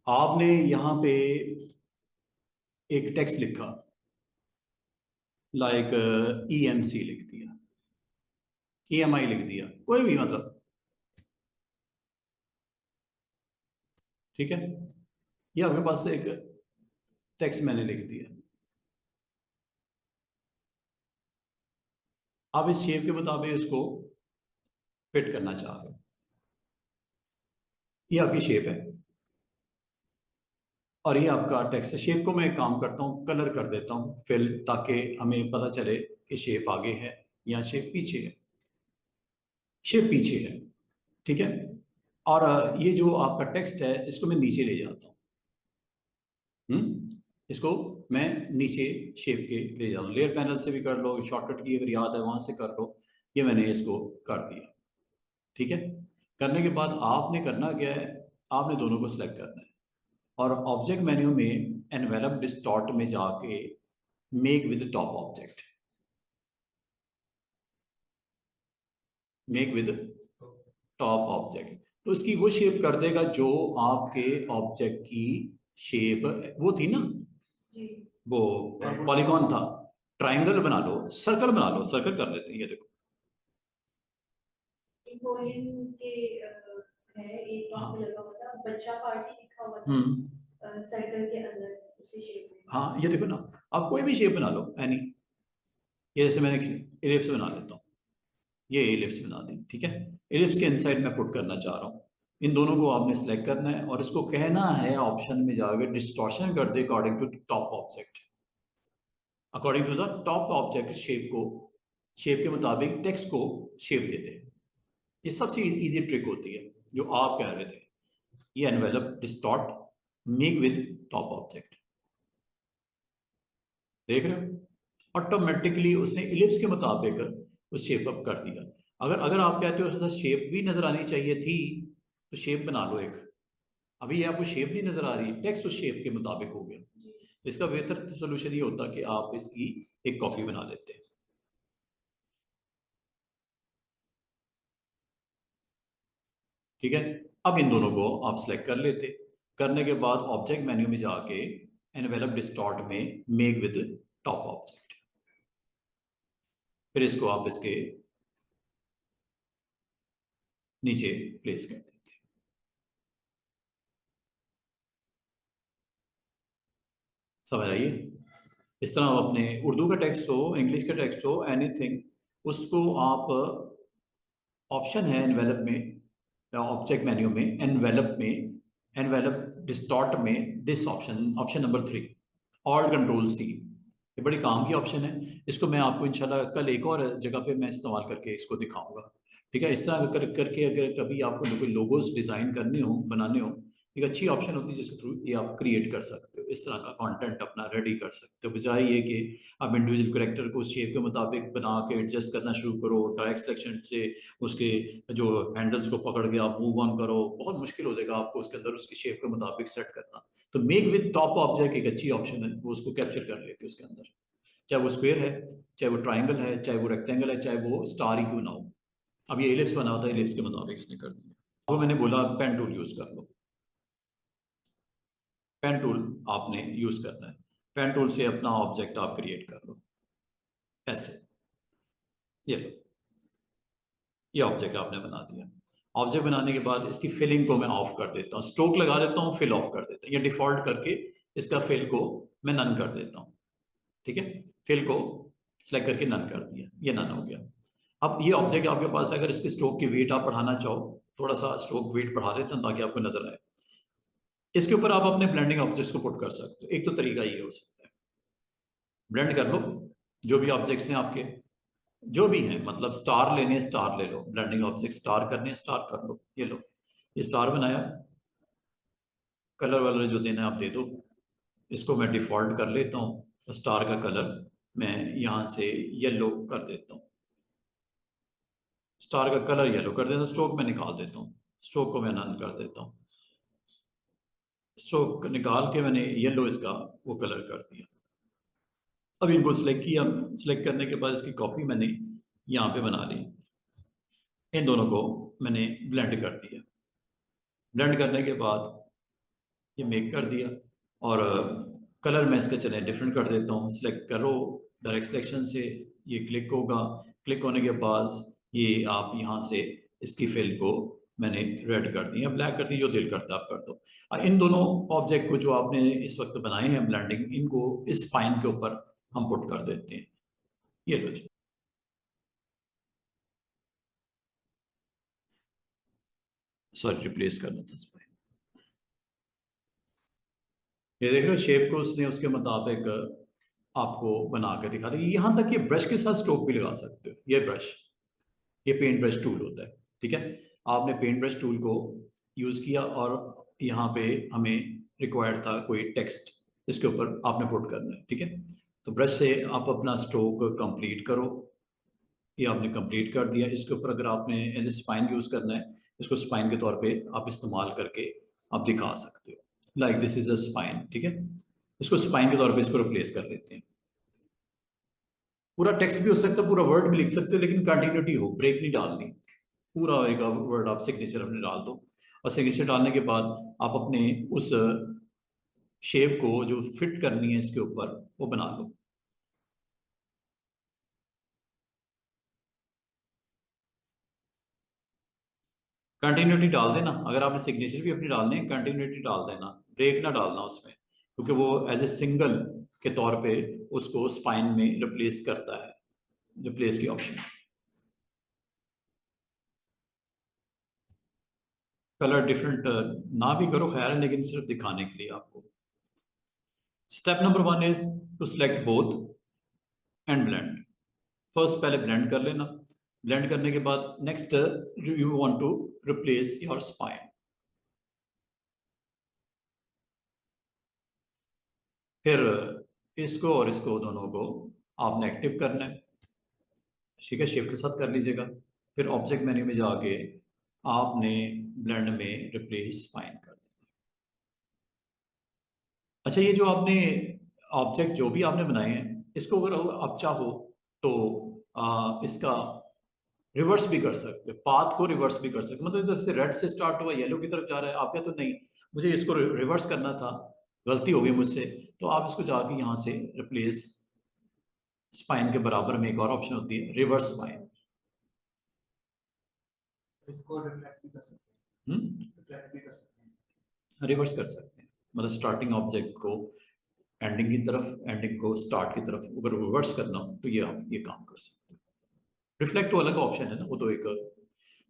आपने यहाँ पे एक टेक्स्ट लिखा, लाइक EMC लिख दिया, EMI लिख दिया, कोई भी मतलब, ठीक है। ये आपके पास एक टेक्स्ट मैंने लिख दिया। आप इस शेप के मुताबिक इसको फिट करना चाह रहे हो। ये आपकी शेप है और ये आपका टेक्स्ट है। शेप को मैं एक काम करता हूँ, कलर कर देता हूँ फिल, ताकि हमें पता चले कि शेप आगे है या शेप पीछे है। शेप पीछे है, ठीक है। और ये जो आपका टेक्स्ट है इसको मैं नीचे ले जाता हूँ। इसको मैं नीचे शेप के ले जाता हूँ। लेयर पैनल से भी कर लो, शॉर्टकट की अगर याद है वहां से कर लो। ये मैंने इसको कर दिया, ठीक है। करने के बाद आपने करना क्या है, आपने दोनों को सिलेक्ट करना है और ऑब्जेक्ट मेन्यू में एनवेलप डिस्टॉर्ट में जाके make with top object, make with top object, तो इसकी वो शेप कर देगा जो आपके ऑब्जेक्ट की शेप वो थी ना, जी। वो पॉलीगॉन था। ट्रायंगल बना लो, सर्कल बना लो, सर्कल कर लेते हैं। ये देखो, नेपोलियन के है एक वहाँ पे हाँ, लगा हुआ था, बच्चा पार्टी लिखा हुआ था सर्कल के अंदर, उसी शेप में। हाँ, ये देखो ना, आप कोई भी शेप बना लो एनी। ये जैसे मैंने एलिप्स बना लेता हूँ, ये एलिप्स बना दी, ठीक है। एलिप्स के इनसाइड मैं पुट करना चाह रहा हूँ। इन दोनों को आपने सेलेक्ट करना है और इसको कहना है ऑप्शन में जाकर डिस्टॉर्शन कर दे according to top object, according to the top object shape को, शेप के मुताबिक टेक्स्ट को शेप दे दे। ये सबसे इजी ट्रिक होती है जो आप कह रहे थे, ये envelope distort make with top object, देख रहे हो। ऑटोमेटिकली उसने इलिप्स के मुताबिक उस शेप अप कर दिया। अगर अगर आप कहते हो ऐसा शेप भी नजर आनी चाहिए थी, तो शेप बना लो एक। अभी ये आपको शेप नहीं नजर आ रही, टेक्स्ट उस शेप के मुताबिक हो गया। तो इसका बेहतर सोल्यूशन ये होता कि आप इसकी एक कॉपी बना लेते हैं, ठीक है। अब इन दोनों को आप सिलेक्ट कर लेते, करने के बाद ऑब्जेक्ट मेन्यू में जाके एनवेलप डिस्टॉर्ट में मेक विद टॉप ऑब्जेक्ट, फिर इसको आप इसके नीचे प्लेस कर देते हैं। समझ आइए। इस तरह आप अपने उर्दू का टेक्स्ट हो, इंग्लिश का टेक्स्ट हो, एनीथिंग, उसको आप ऑप्शन है एनवेलप में, ऑब्जेक्ट मेन्यू में एनवेलप में, एनवेलप डिस्टॉर्ट में this option, option number 3, alt control C। ये बड़ी काम की ऑप्शन है। इसको मैं आपको इंशाल्लाह कल एक और जगह पे मैं इस्तेमाल करके इसको दिखाऊंगा, ठीक है। इस तरह करके अगर कभी आपको कोई लोगोस डिजाइन करने हो, बनाने हो, एक अच्छी ऑप्शन होती है जिसके थ्रू ये आप क्रिएट कर सकते हो, इस तरह का कंटेंट अपना रेडी कर सकते हो, बजाय ये कि आप इंडिविजुअल करेक्टर को शेप के मुताबिक बना के एडजस्ट करना शुरू करो, डायरेक्ट सिलेक्शन से उसके जो हैंडल्स को पकड़ के आप मूव ऑन करो। बहुत मुश्किल हो जाएगा आपको उसके अंदर उसकी शेप के मुताबिक सेट करना। तो मेक विद टॉप ऑब्जेक्ट एक अच्छी ऑप्शन है, वो उसको कैप्चर कर लेते हैं उसके अंदर, चाहे वो स्क्वायर है, चाहे वो ट्राइंगल है, चाहे वो रेक्टेंगल है, चाहे वो स्टार ही क्यों ना हो। अब ये एलिप्स बना होता है, एलिप्स के मुताबिक इसने कर दिया। वो मैंने बोला पेन टूल यूज कर लो, पेन टूल आपने यूज करना है। पेन टूल से अपना ऑब्जेक्ट आप क्रिएट कर लो ऐसे। ये लो, ये ऑब्जेक्ट आपने बना दिया। ऑब्जेक्ट बनाने के बाद इसकी फिलिंग को मैं ऑफ कर देता हूँ, स्ट्रोक लगा देता हूँ, फिल ऑफ कर देता हूँ, या डिफॉल्ट करके इसका फिल को मैं नन कर देता हूँ, ठीक है। फिल को सिलेक्ट करके नन कर दिया, ये नन हो गया। अब ये ऑब्जेक्ट आपके पास है, अगर इसके स्ट्रोक की वेट आप बढ़ाना चाहो, थोड़ा सा स्ट्रोक वेट बढ़ा देता हूँ ताकि आपको नजर आए। इसके ऊपर आप अपने ब्लेंडिंग ऑब्जेक्ट्स को पुट कर सकते हो। एक तो तरीका ये हो सकता है, ब्लेंड कर लो जो भी ऑब्जेक्ट्स हैं आपके, जो भी हैं, मतलब स्टार लेने स्टार ले लो, ब्लेंडिंग ऑब्जेक्ट स्टार करने स्टार कर लो। ये लो, ये स्टार बनाया, कलर वलर जो देना है आप दे दो। इसको मैं डिफॉल्ट कर लेता हूँ, स्टार का कलर मैं यहाँ से येलो कर देता हूँ, स्टार का कलर येलो कर देता हूँ। स्ट्रोक में निकाल देता हूँ, स्ट्रोक को मैं नन कर देता हूँ। स्ट्रोक निकाल के मैंने येलो इसका वो कलर कर दिया। अब इनको सिलेक्ट किया, सिलेक्ट करने के बाद इसकी कॉपी मैंने यहाँ पे बना ली। इन दोनों को मैंने ब्लेंड कर दिया। ब्लेंड करने के बाद ये मेक कर दिया, और कलर मैं इसका चले डिफरेंट कर देता हूँ। सिलेक्ट करो डायरेक्ट सिलेक्शन से, ये क्लिक होगा, क्लिक होने के बाद ये आप यहाँ से इसकी फिल को मैंने रेड कर दी या ब्लैक कर दी, जो दिल करता आप कर दो। इन दोनों ऑब्जेक्ट को जो आपने इस वक्त बनाए हैं ब्लेंडिंग, इनको इस स्पाइन के ऊपर हम पुट कर देते हैं। ये लो जी, सॉरी रिप्लेस करना था स्पाइन। ये देख रहे हो शेप को उसने उसके मुताबिक आपको बना के दिखा दी। यहाँ तक ये ब्रश के साथ स्ट्रोक भी लगा सकते हो। ये ब्रश, ये पेंट ब्रश टूल होता है, ठीक है। आपने पेंट ब्रश टूल को यूज़ किया और यहाँ पे हमें रिक्वायर्ड था कोई टेक्स्ट, इसके ऊपर आपने पुट करना है, ठीक है। तो ब्रश से आप अपना स्ट्रोक कंप्लीट करो। ये आपने कंप्लीट कर दिया। इसके ऊपर अगर आपने एज ए स्पाइन यूज़ करना है, इसको स्पाइन के तौर पे आप इस्तेमाल करके आप दिखा सकते हो। Like this is a spine, ठीक है। इसको स्पाइन के तौर पे इसको रिप्लेस कर लेते हैं। पूरा टेक्स्ट भी हो सकता है, पूरा वर्ड भी लिख सकते हो, लेकिन कंटिन्यूटी हो, ब्रेक नहीं डालनी। पूरा एक वर्ड आप सिग्नेचर अपने डाल दो, और सिग्नेचर डालने के बाद आप अपने उस शेप को जो फिट करनी है इसके ऊपर वो बना लो। कंटिन्यूटी डाल देना, अगर आपने सिग्नेचर भी अपनी डालनी है कंटिन्यूटी डाल देना, ब्रेक ना डालना उसमें, क्योंकि वो एज ए सिंगल के तौर पे उसको स्पाइन में रिप्लेस करता है, रिप्लेस की ऑप्शन। कलर डिफरेंट ना भी करो खैर है, लेकिन सिर्फ दिखाने के लिए आपको। Step number 1 is to select both and blend. First पहले ब्लेंड कर लेना। ब्लेंड करने के बाद next you want to replace your spine. फिर इसको और इसको दोनों को आपने एक्टिव करना है, ठीक है। शिफ्ट के साथ कर लीजिएगा। फिर ऑब्जेक्ट मेन्यू में जाके आपने ब्लेंड में रिप्लेस स्पाइन कर दिया। अच्छा, ये जो आपने ऑब्जेक्ट जो भी आपने बनाए हैं, इसको अगर आप चाहो तो इसका रिवर्स भी कर सकते हो, पाथ को रिवर्स भी कर सकते हो। मतलब इधर से रेड से स्टार्ट हुआ येलो की तरफ जा रहा है, आप क्या तो नहीं, मुझे इसको रिवर्स करना था, गलती हो गई मुझसे, तो आप इसको जाके यहाँ से रिप्लेस स्पाइन के बराबर में एक और ऑप्शन होती है रिवर्स स्पाइन। इसको रिफ्लेक्ट भी कर सकते हैं, रिफ्लेक्ट भी कर सकते हैं, रिवर्स कर सकते हैं। मतलब स्टार्टिंग ऑब्जेक्ट को एंडिंग की तरफ, एंडिंग को स्टार्ट की तरफ अगर रिवर्स करना हो तो ये आप ये काम कर सकते हैं। रिफ्लेक्ट तो अलग ऑप्शन है ना, वो तो एक।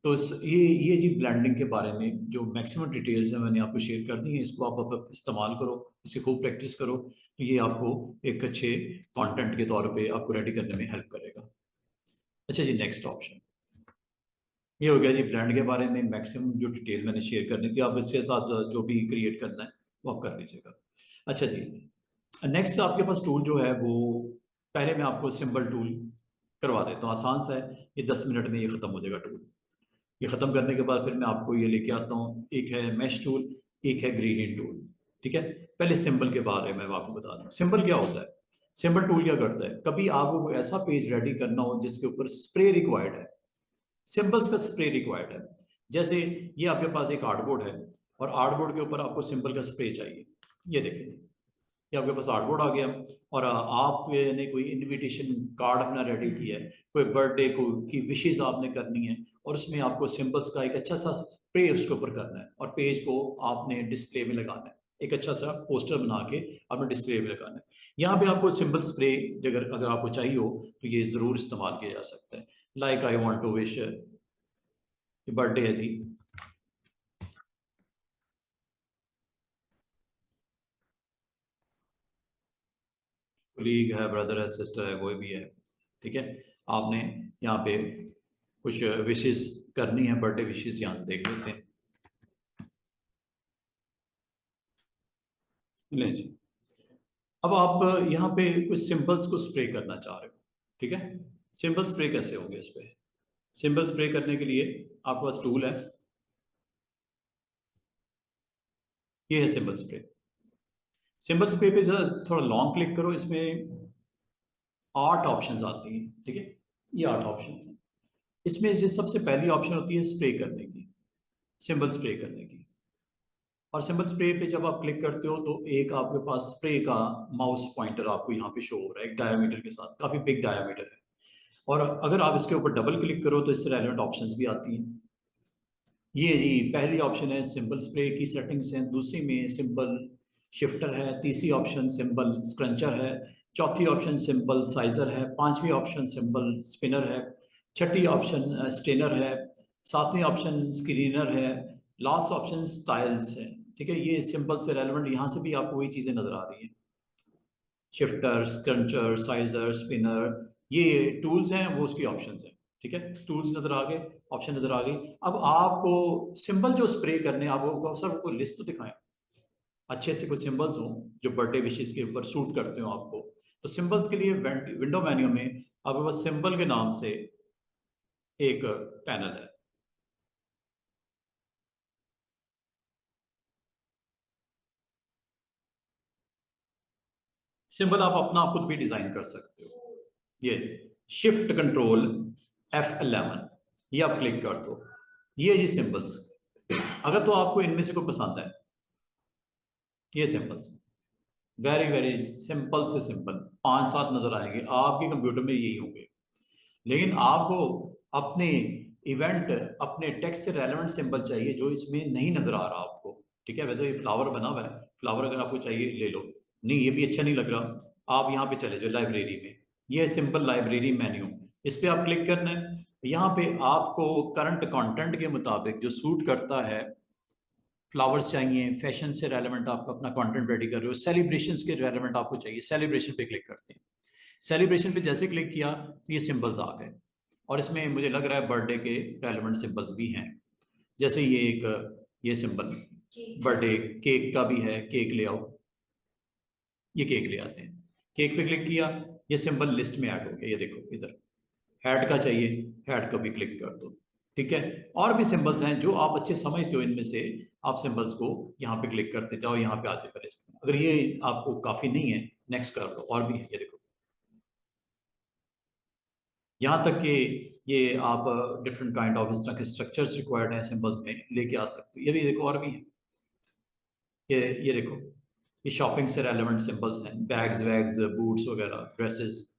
तो ये जी ब्लेंडिंग के बारे में जो मैक्सिमम डिटेल्स है मैंने आपको शेयर कर दी हैं, इसको आप इस्तेमाल करो, इसकी खूब प्रैक्टिस करो, तो ये आपको एक अच्छे कंटेंट के तौर पे आपको रेडी करने में हेल्प करेगा। अच्छा जी, नेक्स्ट ऑप्शन ये हो गया जी ब्लेंड के बारे में मैक्सिमम जो डिटेल मैंने शेयर करनी थी। आप इसके साथ जो भी क्रिएट करना है वो आप कर लीजिएगा। अच्छा जी, नेक्स्ट आपके पास टूल जो है वो, पहले मैं आपको सिंबल टूल करवा देता हूँ, आसान सा है, ये 10 मिनट में ये ख़त्म हो जाएगा टूल। ये ख़त्म करने के बाद फिर मैं आपको ये लेके आता हूँ, एक है मैश टूल, एक है ग्रेडियंट टूल, ठीक है। पहले सिंबल के बारे में मैं आपको बता दूँ, सिंबल क्या होता है। सिंबल टूल क्या करता है, कभी आपको कोई ऐसा पेज रेडी करना हो जिसके ऊपर स्प्रे रिक्वायर्ड है, सिंबल्स का स्प्रे रिक्वायर्ड है। जैसे ये आपके पास एक आर्टबोर्ड है और आर्टबोर्ड के ऊपर आपको सिंबल का स्प्रे चाहिए। ये देखें, ये आपके पास आर्टबोर्ड आ गया, और आपने कोई इनविटेशन कार्ड अपना रेडी किया है, कोई बर्थडे को की विशेष आपने करनी है, और उसमें आपको सिंबल्स का एक अच्छा सा स्प्रे उसके ऊपर करना है, और पेज को आपने डिस्प्ले में लगाना है, एक अच्छा सा पोस्टर बना के आपने डिस्प्ले में लगाना है। यहाँ पे आपको सिंबल स्प्रे अगर अगर आपको चाहिए हो तो ये ज़रूर इस्तेमाल किया जा सकता है। Like I want to wish, birthday है जी, कोलीग है, ब्रदर है, सिस्टर है, कोई भी है, ठीक है। आपने यहाँ पे कुछ विशेष करनी है, बर्थडे विशेष यहाँ देख लेते हैं। ले जी, अब आप यहाँ पे कुछ सिंबल्स को स्प्रे करना चाह रहे हो, ठीक है। सिंबल स्प्रे कैसे होंगे इस पे, सिंबल स्प्रे करने के लिए आपके पास टूल है, ये है सिंबल स्प्रे। सिंबल स्प्रे पे थोड़ा लॉन्ग क्लिक करो, इसमें 8 ऑप्शंस आती हैं, ठीक है। ये 8 ऑप्शंस हैं, इसमें से सबसे पहली ऑप्शन होती है स्प्रे करने की, सिंबल स्प्रे करने की। और सिंबल स्प्रे पे जब आप क्लिक करते हो तो एक आपके पास स्प्रे का माउस पॉइंटर आपको यहाँ पे शो हो रहा है एक डायमीटर के साथ, काफ़ी बिग डायमीटर है। और अगर आप इसके ऊपर डबल क्लिक करो तो इससे रेलेवेंट ऑप्शंस भी आती हैं। ये जी पहली ऑप्शन है सिंपल स्प्रे की सेटिंग्स हैं, दूसरी में सिंपल शिफ्टर है, तीसरी ऑप्शन सिंपल स्क्रंचर है, चौथी ऑप्शन सिंपल साइजर है, पांचवी ऑप्शन सिंपल स्पिनर है, छठी ऑप्शन स्टेनर है, सातवीं ऑप्शन स्क्रीनर है, लास्ट ऑप्शन स्टाइल्स है। ठीक है, ये सिंपल से रेलेवेंट यहाँ से भी आपको वही चीज़ें नज़र आ रही हैं, शिफ्टर, स्क्रंचर, साइजर, स्पिनर, ये टूल्स हैं, वो उसकी ऑप्शंस हैं। ठीक है, टूल्स नज़र आ गए, ऑप्शन नज़र आ गई। अब आपको सिंबल जो स्प्रे करने, आपको सर कोई लिस्ट तो दिखाएं, अच्छे से कुछ सिंबल्स हों जो बर्थडे विशेस के ऊपर सूट करते हो आपको। तो सिंबल्स के लिए विंडो मेन्यू में आपके पास सिंबल के नाम से एक पैनल है। सिंबल आप अपना खुद भी डिजाइन कर सकते हो। ये शिफ्ट कंट्रोल F11 ये आप क्लिक कर दो, ये सिंबल्स। अगर तो आपको इनमें से कोई पसंद है, ये सिंबल्स वेरी वेरी सिंपल से सिंपल 5-7 नजर आएंगे आपके कंप्यूटर में, यही होंगे। लेकिन आपको अपने इवेंट, अपने टेक्स्ट से रेलेवेंट सिंबल चाहिए जो इसमें नहीं नजर आ रहा आपको। ठीक है, वैसे ये फ्लावर बना हुआ है, फ्लावर अगर आपको चाहिए ले लो, नहीं ये भी अच्छा नहीं लग रहा, आप यहाँ पे चले जाओ लाइब्रेरी में, ये है सिंपल लाइब्रेरी मेन्यू, इस पर आप क्लिक करना है। यहाँ पे आपको करंट कंटेंट के मुताबिक जो सूट करता है, फ्लावर्स चाहिए, फैशन से रेलेवेंट आप अपना कंटेंट रेडी कर रहे हो, सेलिब्रेशंस के रेलेवेंट आपको चाहिए, सेलिब्रेशन पे क्लिक करते हैं। सेलिब्रेशन पे जैसे क्लिक किया तो ये सिंबल्स आ गए, और इसमें मुझे लग रहा है बर्थडे के रेलेवेंट सिंबल्स भी हैं। जैसे ये एक ये सिंबल बर्थडे केक का भी है, केक ले आओ, ये केक ले आते हैं, केक पे क्लिक किया, ये सिंबल लिस्ट में ऐड हो गया, ये देखो इधर हेड का चाहिए, हेड का भी क्लिक कर दो। ठीक है, और भी सिंबल्स हैं जो आप अच्छे समझते हो, इनमें से आप सिंबल्स को यहाँ पे क्लिक करते जाओ, यहाँ पे आ जाएगा लिस्ट में। अगर ये आपको काफी नहीं है, नेक्स्ट कर लो, और भी है, ये देखो यहाँ तक कि ये आप different kind of structures required हैं सिंबल्स में लेके आ सकते हो। ये भी देखो और भी है, ये देखो ये शॉपिंग से रेलेवेंट सिंबल्स हैं, बैग्स वैग्स बूट्स वगैरह ड्रेसेस।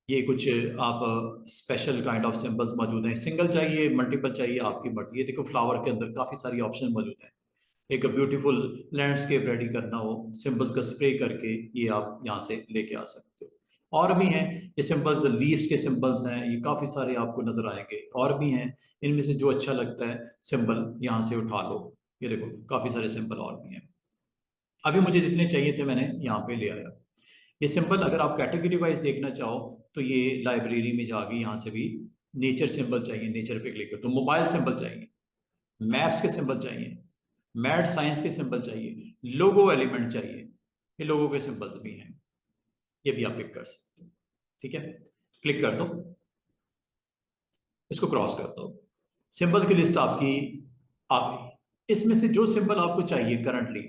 ये कुछ आप स्पेशल काइंड ऑफ सिंबल्स मौजूद हैं, सिंगल चाहिए मल्टीपल चाहिए आपकी मर्जी। ये देखो फ्लावर के अंदर काफ़ी सारी ऑप्शन मौजूद हैं, एक ब्यूटीफुल लैंडस्केप रेडी करना हो सिंबल्स का स्प्रे करके, ये आप यहाँ से लेके आ सकते हो। और भी हैं ये सिंबल्स, लीव्स के सिंबल्स हैं, ये काफ़ी सारे आपको नजर आएंगे, और भी हैं, इनमें से जो अच्छा लगता है सिंबल यहाँ से उठा लो। ये देखो काफ़ी सारे सिंबल और भी हैं, अभी मुझे जितने चाहिए थे मैंने यहाँ पे ले आया। ये सिंबल अगर आप कैटेगरी वाइज देखना चाहो तो ये लाइब्रेरी में जाके यहाँ से भी नेचर सिंबल चाहिए, नेचर पे क्लिक कर तो मोबाइल सिंबल चाहिए, मैप्स के सिंबल चाहिए, मैथ साइंस के सिंबल चाहिए, लोगो एलिमेंट चाहिए, ये लोगो के सिंबल्स भी हैं, ये भी आप पिक कर सकते हो। ठीक है, क्लिक कर दो, इसको क्रॉस कर दो, सिंबल की लिस्ट आपकी आ गई। इसमें से जो सिंबल आपको चाहिए करंटली,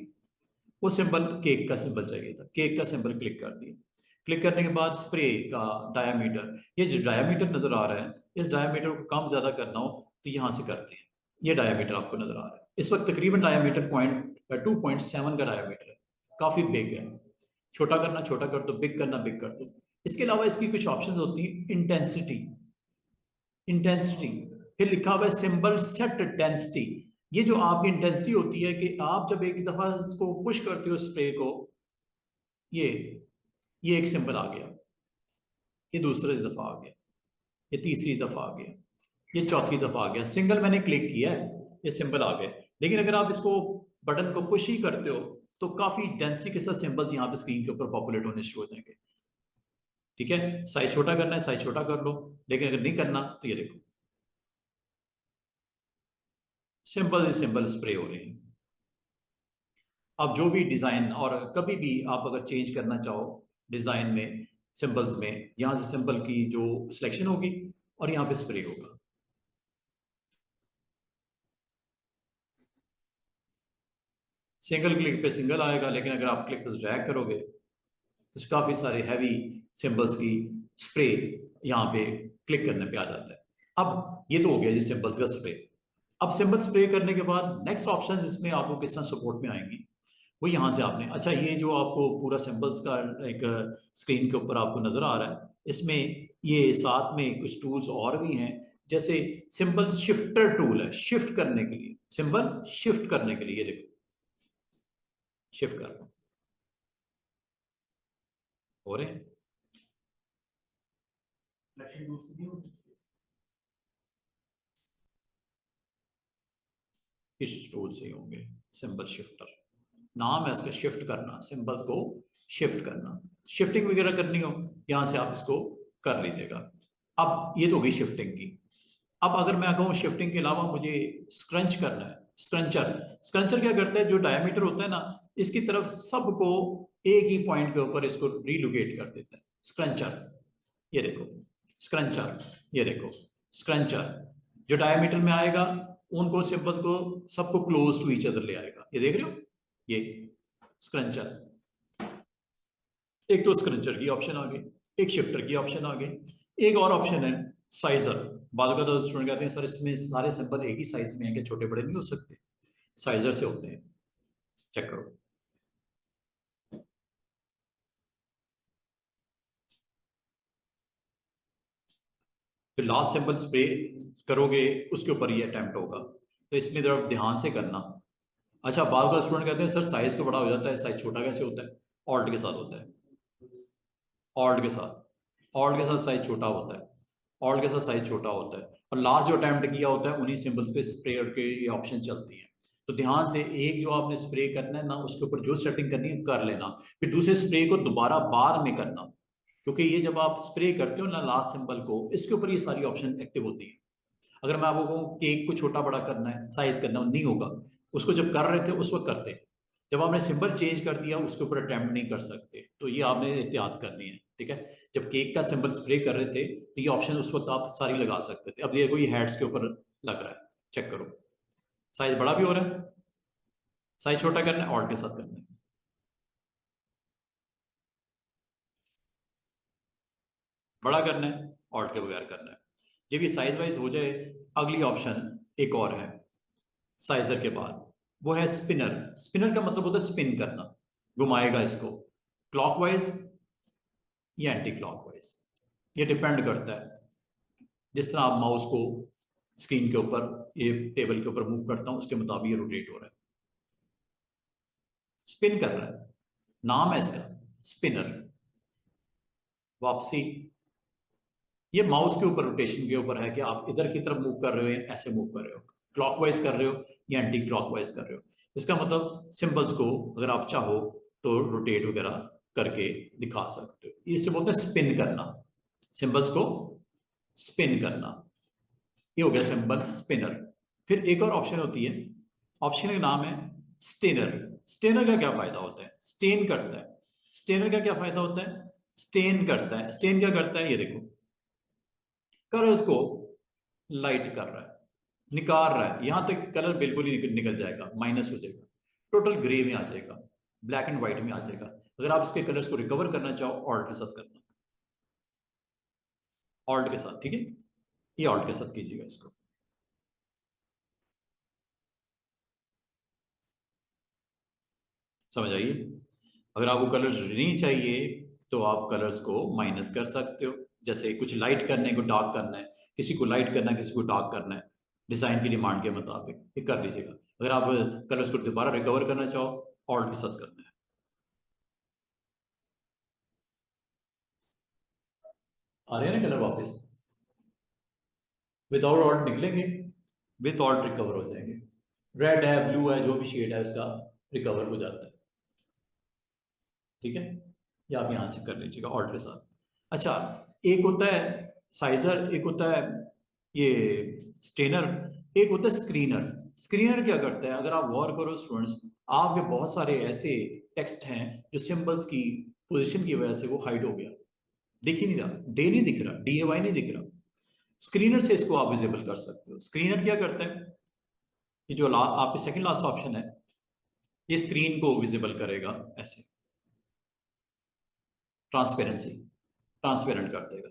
वो सिंबल केक का सिंबल चाहिए था, केक का सिंबल क्लिक कर दिया। क्लिक करने के बाद स्प्रे का डायामीटर, ये जो डायामीटर नजर आ रहा है, इस डायामीटर को कम ज्यादा करना हो तो यहाँ से करते हैं, ये डायामीटर आपको नजर आ रहा है इस वक्त तकरीबन डायामीटर 2.7 का डायामीटर है, काफी बिग है। छोटा करना छोटा कर दो, बिग करना बिग कर दो। इसके अलावा इसकी कुछ ऑप्शंस होती है, इंटेंसिटी, इंटेंसिटी फिर लिखा हुआ है सिंबल सेट डेंसिटी। ये जो आपकी इंटेंसिटी होती है कि आप जब एक दफा इसको पुश करते हो स्प्रे को, ये ये एक सिंबल आ गया, ये दूसरी दफा आ गया, ये तीसरी दफा आ गया, ये चौथी दफा आ गया, सिंगल मैंने क्लिक किया है ये सिंबल आ गए। लेकिन अगर आप इसको बटन को पुश ही करते हो तो काफी डेंसिटी के साथ सिंबल्स यहाँ पे स्क्रीन के ऊपर पॉपुलेट होने शुरू हो जाएंगे। ठीक है, साइज छोटा करना है साइज छोटा कर लो, लेकिन अगर नहीं करना तो ये देखो सिंबल स्प्रे हो रहे हैं। आप जो भी डिजाइन, और कभी भी आप अगर चेंज करना चाहो डिजाइन में, सिंबल्स में, यहां से सिंबल की जो सिलेक्शन होगी और यहाँ पे स्प्रे होगा। सिंगल क्लिक पे सिंगल आएगा, लेकिन अगर आप क्लिक पर ड्रैग करोगे तो काफी सारे हैवी सिंबल्स की स्प्रे यहाँ पे क्लिक करने पे आ जाता है। अब ये तो हो गया जी सिंबल्स का स्प्रे। अब सिंबल स्प्रे करने के बाद नेक्स्ट ऑप्शन इसमें आपको किस तरह सपोर्ट में आएंगी, वो यहाँ से आपने, अच्छा ये जो आपको पूरा सिंबल्स का एक स्क्रीन के ऊपर आपको नजर आ रहा है, इसमें ये साथ में कुछ टूल्स और भी हैं, जैसे सिंबल शिफ्टर टूल है, शिफ्ट करने के लिए, सिंबल शिफ्ट करने के लिए, ये देखो शिफ्ट कर हो रहे हैं, फ्लैशिंग दूर से नहीं होती। इस टूल से होंगे, सिंबल शिफ्टर नाम है इसका, शिफ्ट करना, सिंबल को शिफ्ट करना, शिफ्टिंग वगैरह करनी हो यहां से आप इसको कर लीजिएगा। अब ये तो होगी शिफ्टिंग की। अब अगर मैं कहूँ शिफ्टिंग के अलावा मुझे स्क्रंच करना है, स्क्रंचर, स्क्रंचर क्या करता है, जो डायमीटर होता है ना, इसकी तरफ सबको एक ही पॉइंट के ऊपर इसको रिलोकेट कर देता है, स्क्रंचर, ये देखो स्क्रंचर, ये देखो स्क्रंचर, जो डायमीटर में आएगा उनको सिंबल्स को सबको क्लोज टू ईच अदर ले आएगा, ये देख रहे हो, ये स्क्रंचर। एक तो स्क्रंचर की ऑप्शन आ गई, एक शिफ्टर की ऑप्शन आ गई, एक और ऑप्शन है साइजर। बाद का तो स्टूडेंट कहते हैं सर इसमें सारे सिंबल एक ही साइज में है कि छोटे बड़े नहीं हो सकते, साइजर से होते हैं, चेक करो। फिर लास्ट सिंबल स्प्रे करोगे उसके ऊपर ये अटेम्प्ट होगा, तो इसमें जरा ध्यान से करना। अच्छा बाद का स्टूडेंट कहते हैं सर साइज तो बड़ा हो जाता है, साइज छोटा कैसे होता है, ऑल्ट के साथ होता है, ऑल्ट के साथ, ऑल्ट के साथ साइज छोटा होता है, ऑल्ट के साथ साइज छोटा होता है, और लास्ट जो अटेम्प्ट किया होता है उन्हीं सिंबल्स पे स्प्रे के ये ऑप्शन चलती हैं। तो ध्यान से एक जो आपने स्प्रे करना है ना उसके ऊपर जो सेटिंग करनी है कर लेना, फिर दूसरे स्प्रे को दोबारा बाद में करना, क्योंकि ये जब आप स्प्रे करते हो ना लास्ट सिंबल को, इसके ऊपर ये सारी ऑप्शन एक्टिव होती है। अगर मैं आपको कहूँ केक को छोटा बड़ा करना है, साइज करना, नहीं होगा, उसको जब कर रहे थे उस वक्त करते, जब आपने सिंबल चेंज कर दिया उसके ऊपर अटेम्प्ट नहीं कर सकते, तो ये आपने एहतियात करनी है, ठीक है। जब केक का सिंबल स्प्रे कर रहे थे तो ये ऑप्शन उस वक्त आप सारी लगा सकते थे, अब ये कोई हेड्स के ऊपर लग रहा है, चेक करो, साइज बड़ा भी हो रहा है, साइज छोटा करना है ऑल्ट के साथ करना है, बड़ा करना है ऑल्ट के बगैर करना है। जब ये साइज वाइज हो जाए, अगली ऑप्शन एक और है साइजर के बाद, वो है स्पिनर। स्पिनर का मतलब होता है स्पिन करना, घुमाएगा इसको क्लॉकवाइज या एंटी क्लॉकवाइज, ये डिपेंड करता है, जिस तरह आप माउस को स्क्रीन के ऊपर, ये टेबल के ऊपर मूव करता हूं उसके मुताबिक ये रोटेट हो रहा है, स्पिन कर रहा है, नाम है इसका स्पिनर। वापसी, ये माउस के ऊपर रोटेशन के ऊपर है कि आप इधर की तरफ मूव कर रहे हो या ऐसे मूव कर रहे हो, क्लॉकवाइज कर रहे हो या एंटी क्लॉकवाइज कर रहे हो। इसका मतलब सिंबल्स को अगर आप चाहो तो रोटेट वगैरह करके दिखा सकते हो, इसे बोलते हैं स्पिन करना, सिंबल्स को स्पिन करना, ये हो गया सिंबल स्पिनर। फिर एक और ऑप्शन होती है, ऑप्शन का नाम है स्टेनर। स्टेनर का क्या फायदा होता है, स्टेन करता है, स्टेनर का क्या फायदा होता है, स्टेन करता है। स्टेन क्या करता है, ये देखो कलर्स को लाइट कर रहा है, निकाल रहा है, यहां तक कलर बिल्कुल ही निकल जाएगा, माइनस हो जाएगा, टोटल ग्रे में आ जाएगा, ब्लैक एंड व्हाइट में आ जाएगा। अगर आप इसके कलर्स को रिकवर करना चाहो ऑल्ट के साथ करना, ऑल्ट के साथ, ठीक है, ये ऑल्ट के साथ कीजिएगा इसको। समझ आइए। अगर आपको कलर्स नहीं चाहिए तो आप कलर्स को माइनस कर सकते हो, जैसे कुछ लाइट करने को डार्क करना है, किसी को लाइट करना है किसी को डार्क करना है, डिजाइन की डिमांड के मुताबिक ये कर लीजिएगा। अगर आप कलर्स को दोबारा रिकवर करना चाहो ऑल्ट के साथ करना है। आ रहे हैं ना कलर वापस, विदाउट ऑल्ट निकलेंगे, विथ ऑल्ट रिकवर हो जाएंगे, रेड है ब्लू है जो भी शेड है उसका रिकवर हो जाता है, ठीक है। ये आप यहां से कर लीजिएगा ऑल्ट के साथ। अच्छा एक होता है साइजर, एक होता है ये स्टेनर, एक होता है स्क्रीनर। स्क्रीनर क्या करता है, अगर आप गौर करो स्टूडेंट्स, आपके बहुत सारे ऐसे टेक्स्ट हैं जो सिंबल्स की पोजीशन की वजह से वो हाइड हो गया, दिख ही नहीं रहा, डे नहीं दिख रहा, DAY नहीं दिख रहा, स्क्रीनर से इसको आप विजिबल कर सकते हो। स्क्रीनर क्या करता है, ये जो आपके सेकंड लास्ट ऑप्शन है, ये स्क्रीन को विजिबल करेगा ऐसे, ट्रांसपेरेंसी, ट्रांसपेरेंट कर देगा,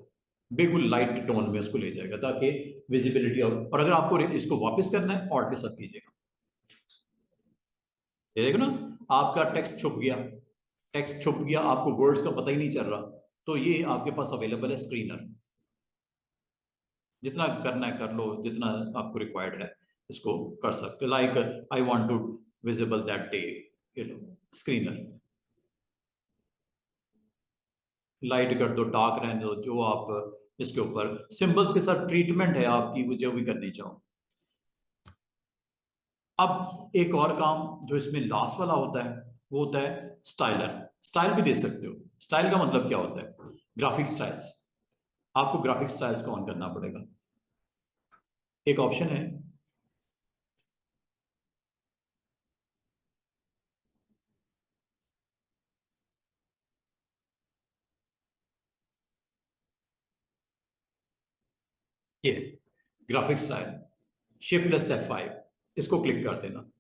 बिल्कुल लाइट टोन में उसको ले जाएगा ताकि विजिबिलिटी और अगर आपको इसको वापस करना है ऑल्ट के साथ कीजिएगा। ये देखो ना, आपका टेक्स्ट छुप गया, टेक्स्ट छुप गया, आपको वर्ड्स का पता ही नहीं चल रहा, तो ये आपके पास अवेलेबल है स्क्रीनर। जितना करना है कर लो, जितना आपको रिक्वायर्ड है इसको कर सकते हो। Like I want to visible that day, ये लो स्क्रीनर। लाइट कर दो, डार्क रहने दो, जो आप इसके ऊपर सिंबल्स के साथ ट्रीटमेंट है आपकी, वो जो भी करनी चाहो। अब एक और काम जो इसमें लास्ट वाला होता है वो होता है स्टाइलर। स्टाइल भी दे सकते हो। स्टाइल का मतलब क्या होता है? Graphic styles. आपको ग्राफिक स्टाइल्स को ऑन करना पड़ेगा। एक ऑप्शन है, ये ग्राफिक स्टाइल, Shift+F5, इसको क्लिक कर देना।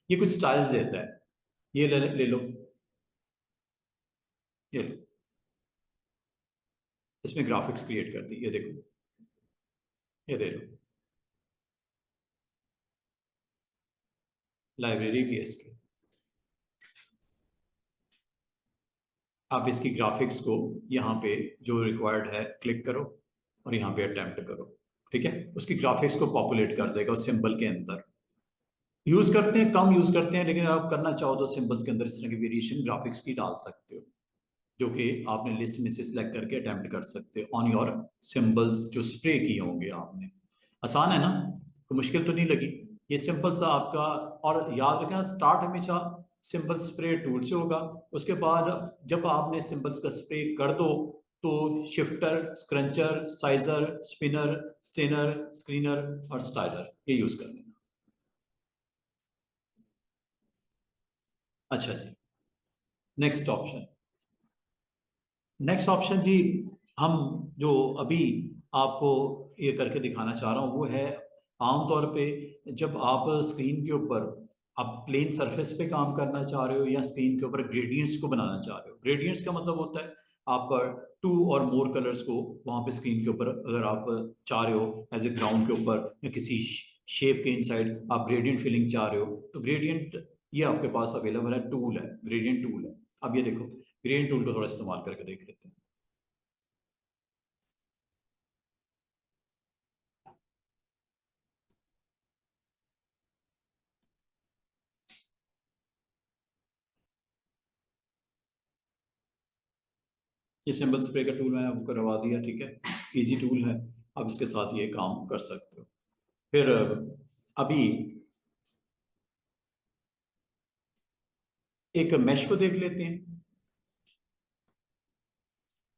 ये कुछ स्टाइल्स देता है, ये ले लो, ये लो, इसमें ग्राफिक्स क्रिएट कर दी, ये देखो, ये ले लो। लाइब्रेरी भी है इसकी। आप इसकी ग्राफिक्स को यहाँ पे जो रिक्वायर्ड है क्लिक करो और यहाँ पे अटेम्प्ट करो, ठीक है। उसकी ग्राफिक्स को पॉपुलेट कर देगा उस सिंबल के अंदर। यूज करते हैं, कम यूज करते हैं, लेकिन आप करना चाहो तो सिंबल्स के अंदर इस तरह की वेरिएशन ग्राफिक्स की डाल सकते हो, जो कि आपने लिस्ट में से सिलेक्ट करके अटेम्प्ट कर सकते हो ऑन योर सिंबल्स जो स्प्रे किए होंगे आपने। आसान है ना, तो मुश्किल तो नहीं लगी। ये सिंपल सा आपका, और याद रखना स्टार्ट हमेशा सिंबल स्प्रे टूल से होगा। उसके बाद जब आपने सिंबल्स का स्प्रे कर दो तो shifter, scruncher, sizer, spinner, stainer, screener और स्टाइलर ये यूज कर लेना। अच्छा जी, नेक्स्ट ऑप्शन। नेक्स्ट ऑप्शन जी, हम जो अभी आपको ये करके दिखाना चाह रहा हूँ वो है आमतौर पे जब आप स्क्रीन के ऊपर आप प्लेन सरफेस पे काम करना चाह रहे हो या स्क्रीन के ऊपर ग्रेडियंट्स को बनाना चाह रहे हो। ग्रेडियंट्स का मतलब होता है आप टू और मोर कलर्स को वहां पे स्क्रीन के ऊपर अगर आप चाह रहे हो एज ए ग्राउंड के ऊपर या किसी शेप के इनसाइड आप ग्रेडियंट फिलिंग चाह रहे हो, तो ग्रेडियंट ये आपके पास अवेलेबल है, टूल है, ग्रेडियंट टूल है। अब ये देखो, ग्रेडियंट टूल को थोड़ा इस्तेमाल करके देख लेते हैं। ये सिंबल स्प्रे का टूल मैंने आपको करवा दिया, ठीक है, इजी टूल है। आप इसके साथ ये काम कर सकते हो। फिर अभी एक मैश को देख लेते हैं,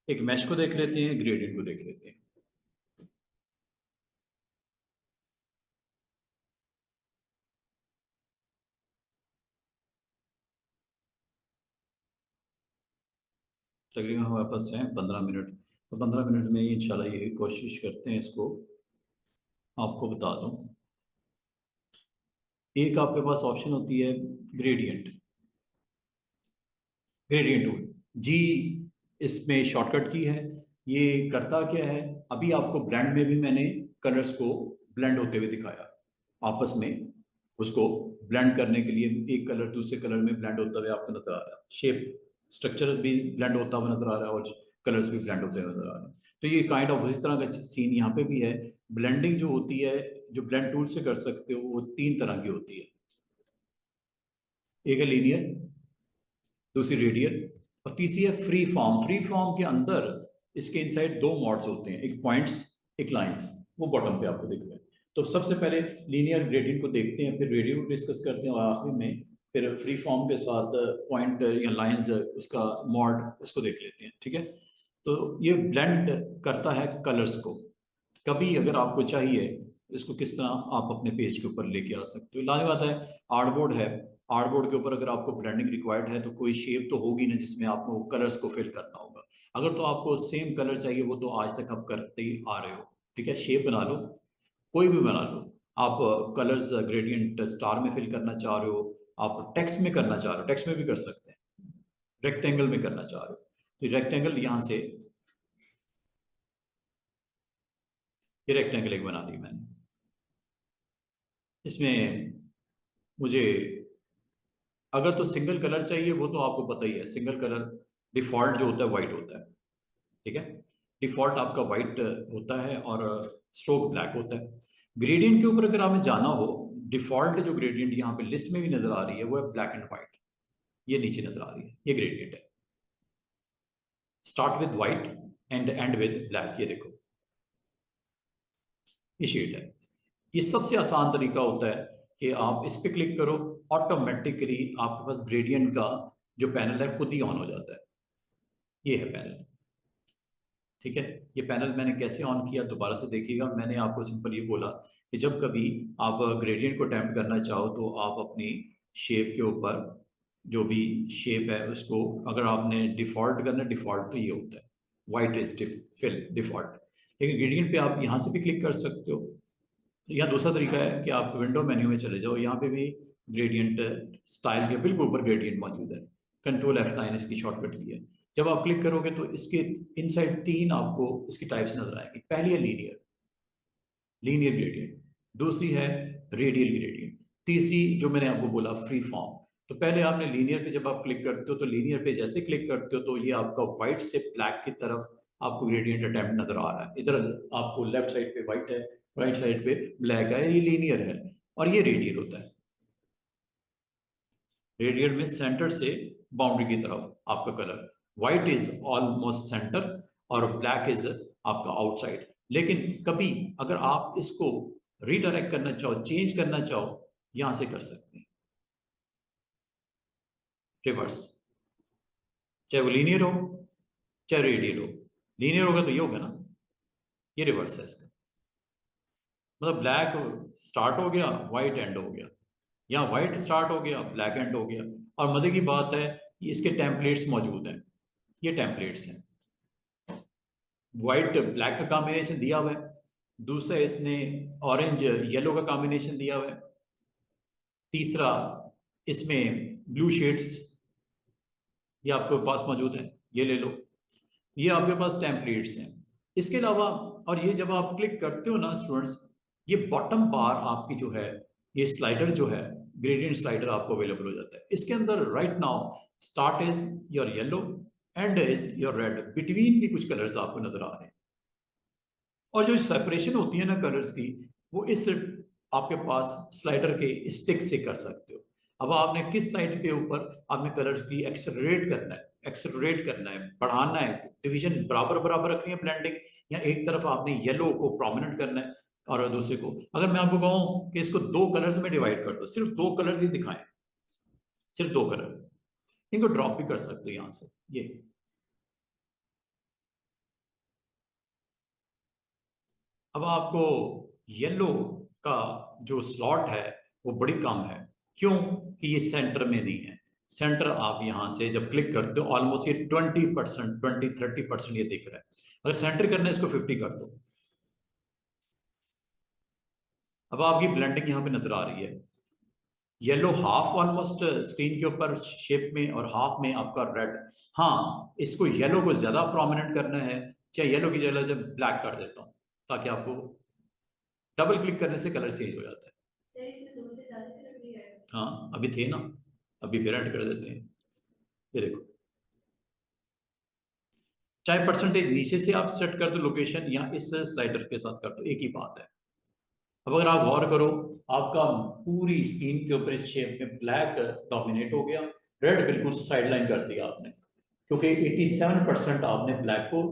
एक मैश को देख लेते हैं, ग्रेडियंट को देख लेते हैं। तकरीबन हमारे पास है 15 मिनट, तो 15 मिनट में इंशाल्लाह ये कोशिश करते हैं इसको आपको बता दूं। एक आपके पास ऑप्शन होती है ग्रेडियंट, ग्रेडियंट टूल जी, इसमें शॉर्टकट की है। ये करता क्या है, अभी आपको ब्लेंड में भी मैंने कलर्स को ब्लेंड होते हुए दिखाया आपस में। उसको ब्लेंड करने के लिए एक कलर दूसरे कलर में ब्लेंड होता हुआ आपको नजर आ रहा है, शेप स्ट्रक्चर भी ब्लेंड होता हुआ नजर आ रहा है और कलर्स भी ब्लेंड होते हुए नजर आ रहे हैं। तो ये काइंड ऑफ उसी तरह का सीन यहाँ पे भी है। ब्लेंडिंग जो होती है, जो ब्लेंड टूल से कर सकते हो, वो 3 तरह की होती है। एक है लीनियर, दूसरी रेडियल और तीसरी है फ्री फॉर्म। फ्री फॉर्म के अंदर इसके इनसाइड 2 मोड्स होते हैं, एक पॉइंट्स, एक लाइंस। वो बॉटम पे आपको दिख रहे हैं। तो सबसे पहले लीनियर ग्रेडियंट को देखते हैं, फिर रेडियल को डिस्कस करते हैं और आखिर में फिर फ्री फॉर्म के साथ पॉइंट या लाइंस उसका मॉड उसको देख लेते हैं, ठीक है। तो ये ब्लेंड करता है कलर्स को। कभी अगर आपको चाहिए इसको किस तरह आप अपने पेज के ऊपर लेके आ सकते हो। लाजमी बात है, आर्टबोर्ड है, आर्टबोर्ड के ऊपर अगर आपको ब्लेंडिंग रिक्वायर्ड है तो कोई शेप तो होगी ना जिसमें आपको कलर्स को फिल करना होगा। अगर तो आपको सेम कलर चाहिए, वो तो आज तक आप करते ही आ रहे हो, ठीक है। शेप बना लो, कोई भी बना लो। आप कलर्स ग्रेडियंट स्टार में फिल करना चाह रहे हो, आप टेक्स्ट में करना चाह रहे हो, टेक्स्ट में भी कर सकते हैं। रेक्टेंगल में करना चाह रहे हो तो रेक्टेंगल यहाँ से ये रेक्टेंगल एक बना दी मैंने। इसमें मुझे अगर तो सिंगल कलर चाहिए, वो तो आपको पता ही है, सिंगल कलर डिफॉल्ट जो होता है वाइट होता है, ठीक है, डिफॉल्ट आपका वाइट होता है और स्ट्रोक ब्लैक होता है। ग्रेडियंट के ऊपर अगर हमें जाना हो, डिफॉल्ट जो ग्रेडियंट यहाँ पे लिस्ट में भी नजर आ रही है वो है ब्लैक एंड व्हाइट, ये नीचे नजर आ रही है, ये ग्रेडियंट है। Start with white and and with black, ये देखो ये शेड है। ये सबसे आसान तरीका होता है कि आप इस पे क्लिक करो, ऑटोमेटिकली आपके पास ग्रेडियंट का जो पैनल है खुद ही ऑन हो जाता है। ये है पैनल, ठीक है। ये पैनल मैंने कैसे ऑन किया दोबारा से देखिएगा। मैंने आपको सिंपल ये बोला कि जब कभी आप ग्रेडियंट को अटेम्प्ट करना चाहो तो आप अपनी शेप के ऊपर जो भी शेप है उसको, अगर आपने डिफॉल्ट करना, डिफॉल्ट तो ये होता है वाइट इज फिल डिफॉल्ट, लेकिन ग्रेडियंट पे आप यहाँ से भी क्लिक कर सकते हो। यहाँ दूसरा तरीका है कि आप विंडो मेन्यू में चले जाओ, यहाँ पे भी ग्रेडियंट स्टाइल के बिल्कुल ऊपर ग्रेडियंट मौजूद है, कंट्रोल F9 इसकी शॉर्टकट की है। जब आप क्लिक करोगे तो इसके इनसाइड 3 आपको इसकी टाइप्स नजर आएंगी। पहली है लीनियर, लीनियर ग्रेडियंट, दूसरी है रेडियल ग्रेडियंट, तीसरी जो मैंने आपको बोला फ्री फॉर्म। तो पहले आपने लीनियर पे जब आप क्लिक करते हो तो लीनियर पे जैसे क्लिक करते हो तो ये आपका व्हाइट से ब्लैक की तरफ आपको ग्रेडियंट अटेम्प्ट नजर आ रहा है। इधर आपको लेफ्ट साइड पे व्हाइट है, राइट साइड पे ब्लैक है, ये लीनियर है। और ये रेडियल होता है, रेडियल में सेंटर से बाउंड्री की तरफ आपका colour, white is almost centre और ब्लैक इज आपका आउटसाइड। लेकिन कभी अगर आप इसको रीडायरेक्ट करना चाहो, चेंज करना चाहो, यहां से कर सकते हैं रिवर्स, चाहे वो लीनियर हो चाहे रेडियल हो। लीनियर होगा तो ये होगा ना, ये रिवर्स है इसका, मतलब ब्लैक स्टार्ट हो गया व्हाइट एंड हो गया, या व्हाइट स्टार्ट हो गया ब्लैक एंड हो गया। और मजे की बात है इसके टेम्पलेट्स मौजूद हैं, ये टेम्पलेट्स हैं, व्हाइट ब्लैक का कॉम्बिनेशन दिया हुआ है, दूसरा इसने ऑरेंज येलो का कॉम्बिनेशन दिया हुआ है, तीसरा इसमें ब्लू शेड्स ये आपके पास मौजूद है, ये ले लो, ये आपके पास टेम्पलेट्स हैं। इसके अलावा और ये जब आप क्लिक करते हो ना स्टूडेंट्स, ये बॉटम बार आपकी जो है, ये स्लाइडर जो है ग्रेडियंट स्लाइडर आपको अवेलेबल हो जाता है। इसके अंदर right now start is your yellow, and is your red, between भी कुछ कलर्स आपको नजर आ रहे हैं। और जो सेपरेशन होती है ना कलर्स की, वो इस आपके पास स्लाइडर के स्टिक से कर सकते हो। अब आपने किस साइड के ऊपर आपने कलर्स की एक्सेलरेट करना है, एक्सेलरेट करना है, बढ़ाना है, डिवीजन बराबर बराबर रखनी है ब्लेंडिंग, या एक तरफ आपने येलो को प्रोमिनेंट करना है और दूसरे को। अगर मैं आपको कहूं कि इसको 2 कलर्स में डिवाइड कर दो, सिर्फ 2 कलर्स ही दिखाएं, सिर्फ 2 कलर, इनको ड्रॉप भी कर सकते हो यहां से। ये अब आपको येलो का जो स्लॉट है वो बड़ी कम है, क्यों कि ये सेंटर में नहीं है। सेंटर आप यहां से जब क्लिक करते हो ऑलमोस्ट ये 20%, 20-30% ये दिख रहा है। अगर सेंटर करना है इसको 50 कर दो। अब आपकी ब्लेंडिंग यहां पे नजर आ रही है, येलो हाफ ऑलमोस्ट स्क्रीन के ऊपर शेप में और हाफ में आपका रेड। हाँ, इसको येलो को ज्यादा प्रोमिनेंट करना है, चाहे येलो की जगह जब ब्लैक कर देता हूँ ताकि आपको डबल क्लिक करने से कलर चेंज हो जाता है। सर इसमें 2 से ज्यादा कलर भी है? हाँ अभी थे ना, अभी फिर ऐड कर देते हैं। ये देखो, चाहे परसेंटेज नीचे से आप सेट कर दो लोकेशन, या इस स्लाइडर के साथ कर दो, एक ही बात है। अब अगर आप गौर करो, आपका पूरी स्क्रीन के ऊपर इस शेप में ब्लैक डोमिनेट हो गया, रेड बिल्कुल साइडलाइन कर दिया आपने, क्योंकि 87% आपने ब्लैक को,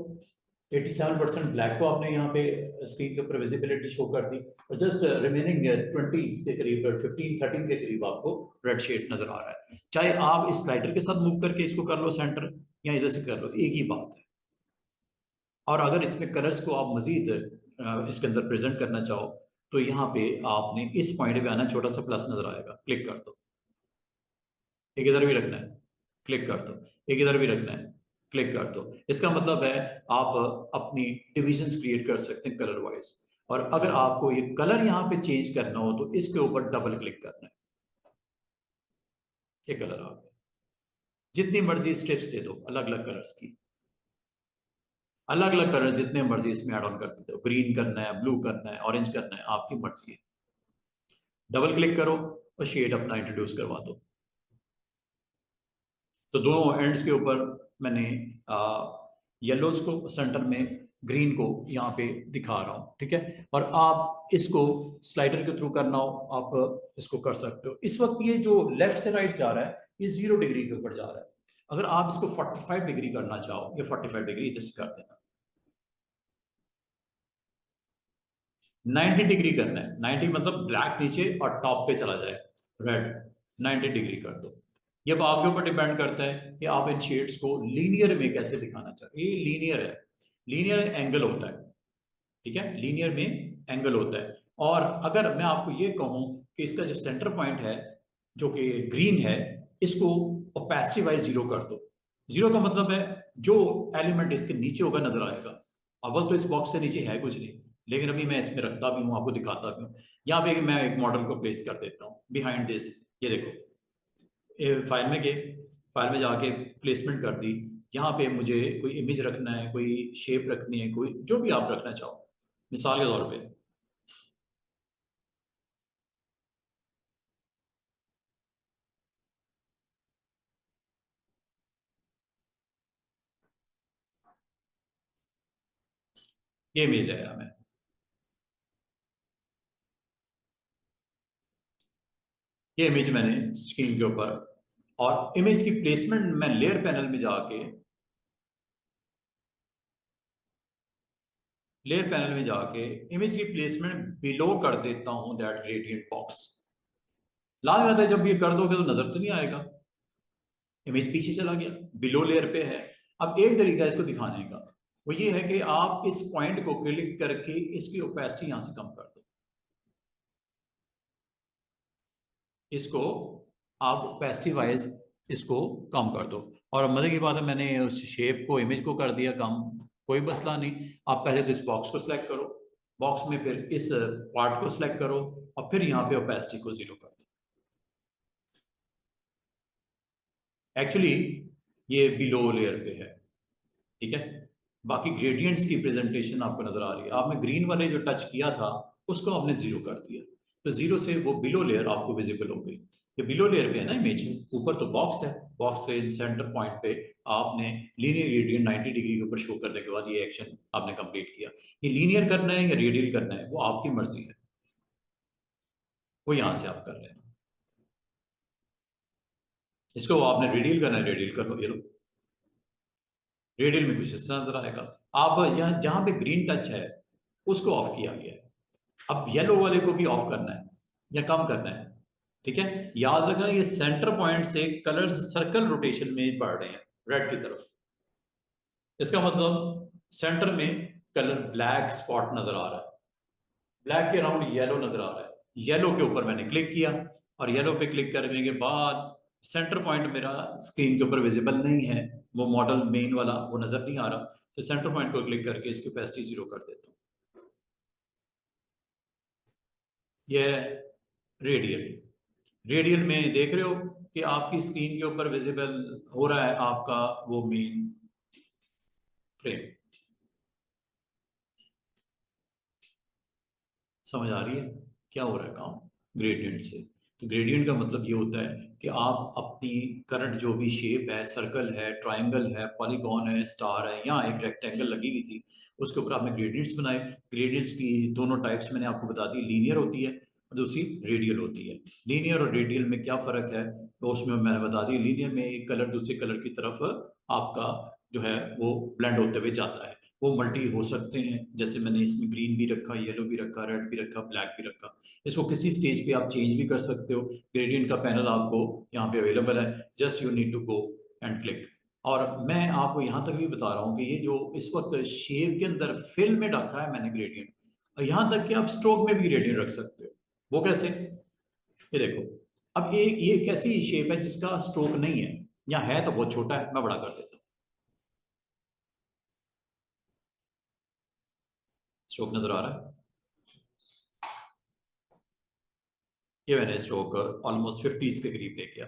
87% ब्लैक को आपने यहाँ पे स्क्रीन के ऊपर विजिबिलिटी शो कर दी, और जस्ट रिमेनिंग 20 के करीब, 15-13 के करीब आपको रेड शेड नजर आ रहा है। चाहे आप इस स्लाइडर के साथ मूव करके इसको कर लो सेंटर, या इधर से कर लो, एक ही बात है। और अगर इसमें कलर्स को आप मजीद इसके अंदर प्रेजेंट करना चाहो तो यहाँ पे आपने इस पॉइंट पे आना, छोटा सा प्लस नजर आएगा, क्लिक कर दो, एक इधर भी रखना है, क्लिक कर दो, एक इधर भी रखना है, क्लिक कर दो। इसका मतलब है आप अपनी डिविजन्स क्रिएट कर सकते हैं कलर वाइज। और अगर आपको ये कलर यहाँ पे चेंज करना हो तो इसके ऊपर डबल क्लिक करना है, ये कलर आ गया। जितनी मर्जी स्ट्रिप्स दे दो अलग अलग कलर्स की, अलग अलग कलर जितने मर्जी इसमें ऐड ऑन कर देते हो, ग्रीन करना है, ब्लू करना है, ऑरेंज करना है, आपकी मर्जी है। डबल क्लिक करो और शेड अपना इंट्रोड्यूस करवा दो। तो दोनों एंड्स के ऊपर मैंने येलोज को सेंटर में, ग्रीन को यहाँ पे दिखा रहा हूँ, ठीक है। और आप इसको स्लाइडर के थ्रू करना हो आप इसको कर सकते हो। इस वक्त ये जो लेफ्ट से राइट जा रहा है ये 0 डिग्री के ऊपर जा रहा है। अगर आप इसको 45 डिग्री करना चाहो, ये 45 डिग्री एडजस्ट कर देना। 90 डिग्री करना है, 90 मतलब ब्लैक नीचे और टॉप पे चला जाए रेड, 90 डिग्री कर दो। ये अब आपके ऊपर डिपेंड करता है कि आप इन शेड्स को लीनियर में कैसे दिखाना चाहते हैं। ये लीनियर है, लीनियर एंगल होता है, ठीक है, लीनियर में एंगल होता है। और अगर मैं आपको ये कहूं कि इसका जो सेंटर पॉइंट है जो कि ग्रीन है, इसको ओपेसिटी वाइज 0 कर दो। 0 का मतलब है जो एलिमेंट इसके नीचे होगा नजर आएगा। अव्वल तो इस बॉक्स से नीचे है कुछ नहीं, लेकिन अभी मैं इसमें रखता भी हूँ, आपको दिखाता भी हूँ। यहाँ पे मैं एक मॉडल को प्लेस कर देता हूँ बिहाइंड दिस। ये देखो, फाइल में गए, फाइल में जाके प्लेसमेंट कर दी। यहाँ पे मुझे कोई इमेज रखना है, कोई शेप रखनी है, कोई जो भी आप रखना चाहो, मिसाल के तौर पे ये इमेज है हमें, ये इमेज मैंने स्क्रीन के ऊपर, और इमेज की प्लेसमेंट मैं लेयर पैनल में जाके, लेयर पैनल में जाके इमेज की प्लेसमेंट बिलो कर देता हूं दैट ग्रेडियंट बॉक्स। लाभ आता है जब ये कर दोगे तो नजर तो नहीं आएगा, इमेज पीछे चला गया, बिलो लेयर पे है। अब एक तरीका इसको दिखाने का वो ये है कि आप इस पॉइंट को क्लिक करके इसकी ओपेसिटी यहां से कम कर दो। इसको आप ओपेसिटी वाइज इसको कम कर दो। और मजे की बात है, मैंने उस शेप को, इमेज को कर दिया कम, कोई मसला नहीं। आप पहले तो इस बॉक्स को सिलेक्ट करो, बॉक्स में फिर इस पार्ट को सिलेक्ट करो और फिर यहाँ पे ओपेसिटी को 0 कर दो। एक्चुअली ये बिलो लेयर पे है, ठीक है। बाकी ग्रेडियंट्स की प्रेजेंटेशन आपको नजर आ रही है। आपने ग्रीन वाले जो टच किया था उसको आपने 0 कर दिया, तो 0 से वो बिलो लेयर आपको विजिबल हो गई। ये बिलो लेयर पे है ना इमेज, ऊपर तो बॉक्स है, बॉक्स के सेंटर पॉइंट पे आपने लीनियर ग्रेडियंट 90 डिग्री के ऊपर शो करने के बाद ये एक्शन आपने कंप्लीट किया। ये लीनियर करना है या रेडियल करना है वो आपकी मर्जी है, वो यहां से आप कर रहे हैं। इसको आपने रेडियल करना है, रेडियल कर लो, ये लो, रेडियल में कुछ इस तरह नजर आएगा। आप यहाँ जहां पे ग्रीन टच है उसको ऑफ किया गया है, अब येलो वाले को भी ऑफ करना है या कम करना है, ठीक है। याद रखना ये सेंटर पॉइंट से कलर्स सर्कल रोटेशन में बढ़ रहे हैं रेड की तरफ। इसका मतलब सेंटर में कलर ब्लैक स्पॉट नजर आ रहा है, ब्लैक के अराउंड येलो नजर आ रहा है। येलो के ऊपर मैंने क्लिक किया और येलो पे क्लिक करने के बाद सेंटर पॉइंट मेरा स्क्रीन के ऊपर विजिबल नहीं है, वो मॉडल मेन वाला वो नजर नहीं आ रहा, तो सेंटर पॉइंट को क्लिक करके इसकी ओपेसिटी 0 कर देता हूँ। ये रेडियल, रेडियल में देख रहे हो कि आपकी स्क्रीन के ऊपर विजिबल हो रहा है आपका वो मेन फ्रेम। समझ आ रही है क्या हो रहा है काम ग्रेडियंट से? तो ग्रेडियंट का मतलब ये होता है कि आप अपनी करंट जो भी शेप है, सर्कल है, ट्रायंगल है, पॉलीगॉन है, स्टार है, यहाँ एक रेक्टेंगल लगी हुई थी, उसके ऊपर आपने ग्रेडियंट्स बनाए। ग्रेडियंट्स की दोनों टाइप्स मैंने आपको बता दी, लीनियर होती है और दूसरी रेडियल होती है। लीनियर और रेडियल में क्या फर्क है तो उसमें मैंने बता दी। लीनियर में एक कलर दूसरे कलर की तरफ आपका जो है वो ब्लेंड होते हुए जाता है, वो मल्टी हो सकते हैं, जैसे मैंने इसमें ग्रीन भी रखा, येलो भी रखा, रेड भी रखा, ब्लैक भी रखा। इसको किसी स्टेज पे आप चेंज भी कर सकते हो। ग्रेडियंट का पैनल आपको यहाँ पे अवेलेबल है, just you need to go and click. और मैं आपको यहाँ तक भी बता रहा हूँ कि ये जो इस वक्त शेप के अंदर फिल में रखा है मैंने ग्रेडियंट, यहाँ तक कि आप स्ट्रोक में भी ग्रेडियंट रख सकते हो। वो कैसे? ये देखो, अब ये एक ऐसी शेप है जिसका स्ट्रोक नहीं है, यहाँ है तो बहुत छोटा है, मैं बड़ा कर देता हूँ। स्ट्रोक नजर आ रहा है? ये मैंने स्ट्रोक ऑलमोस्ट 50s के करीब ले गया।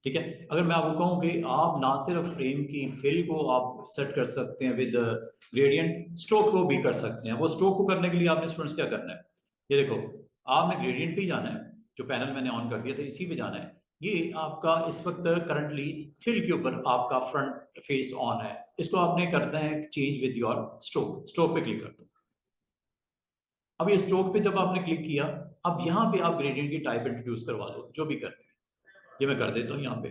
ठीक है। अगर मैं आपको कहूँ कि आप ना सिर्फ फ्रेम की फिल को आप सेट कर सकते हैं विद ग्रेडियंट, स्ट्रोक को भी कर सकते हैं। वो स्ट्रोक को करने के लिए आपने स्टूडेंट्स क्या करना है, ये देखो, आपने ग्रेडियंट पे ही जाना है, जो पैनल मैंने ऑन कर दिया था इसी पे जाना है। ये आपका इस वक्त करंटली फिल के ऊपर आपका फ्रंट फेस ऑन है, इसको आपने करना है change with your stroke. Stroke पे क्लिक कर दो। अब ये स्ट्रोक पे जब आपने क्लिक किया, अब यहाँ पे आप ग्रेडियंट की टाइप इंट्रोड्यूस करवा दो, जो भी करनी है। ये मैं कर देता हूँ यहाँ पे।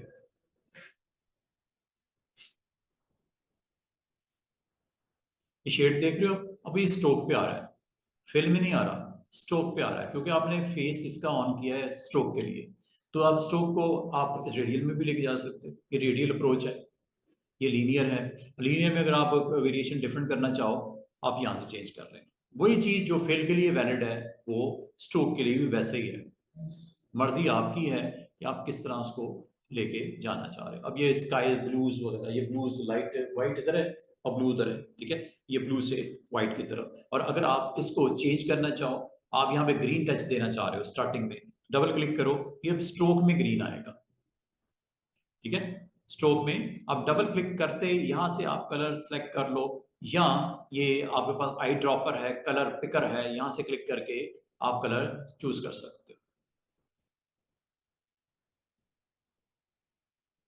ये शेड देख रहे हो, अभी स्ट्रोक पे आ रहा है, फिल में नहीं आ रहा, स्ट्रोक पे आ रहा है, क्योंकि आपने फेस इसका ऑन किया है स्ट्रोक के लिए। तो आप स्ट्रोक को आप रेडियल में भी लेके जा सकते हो, ये रेडियल अप्रोच है, ये लीनियर है। लीनियर में अगर आप वेरिएशन डिफरेंट करना चाहो, आप यहाँ से चेंज कर रहे हैं। वही चीज जो फिल के लिए वैलिड है वो स्ट्रोक के लिए भी वैसे ही है। मर्जी आपकी है कि आप किस तरह उसको लेके जाना चाह रहे हो। अब ये स्काई ब्लूज वगैरह, ये ब्लूज लाइट व्हाइट इधर है और ब्लू उधर है, ठीक है, ये ब्लू से व्हाइट की तरफ। और अगर आप इसको चेंज करना चाहो, आप यहाँ पे ग्रीन टच देना चाह रहे हो स्टार्टिंग में, डबल क्लिक करो, ये स्ट्रोक में ग्रीन आएगा, ठीक है। स्ट्रोक में आप डबल क्लिक करते यहां से आप कलर सेलेक्ट कर लो, या ये आपके पास आई ड्रॉपर है, कलर पिकर है, यहां से क्लिक करके आप कलर चूज कर सकते हो।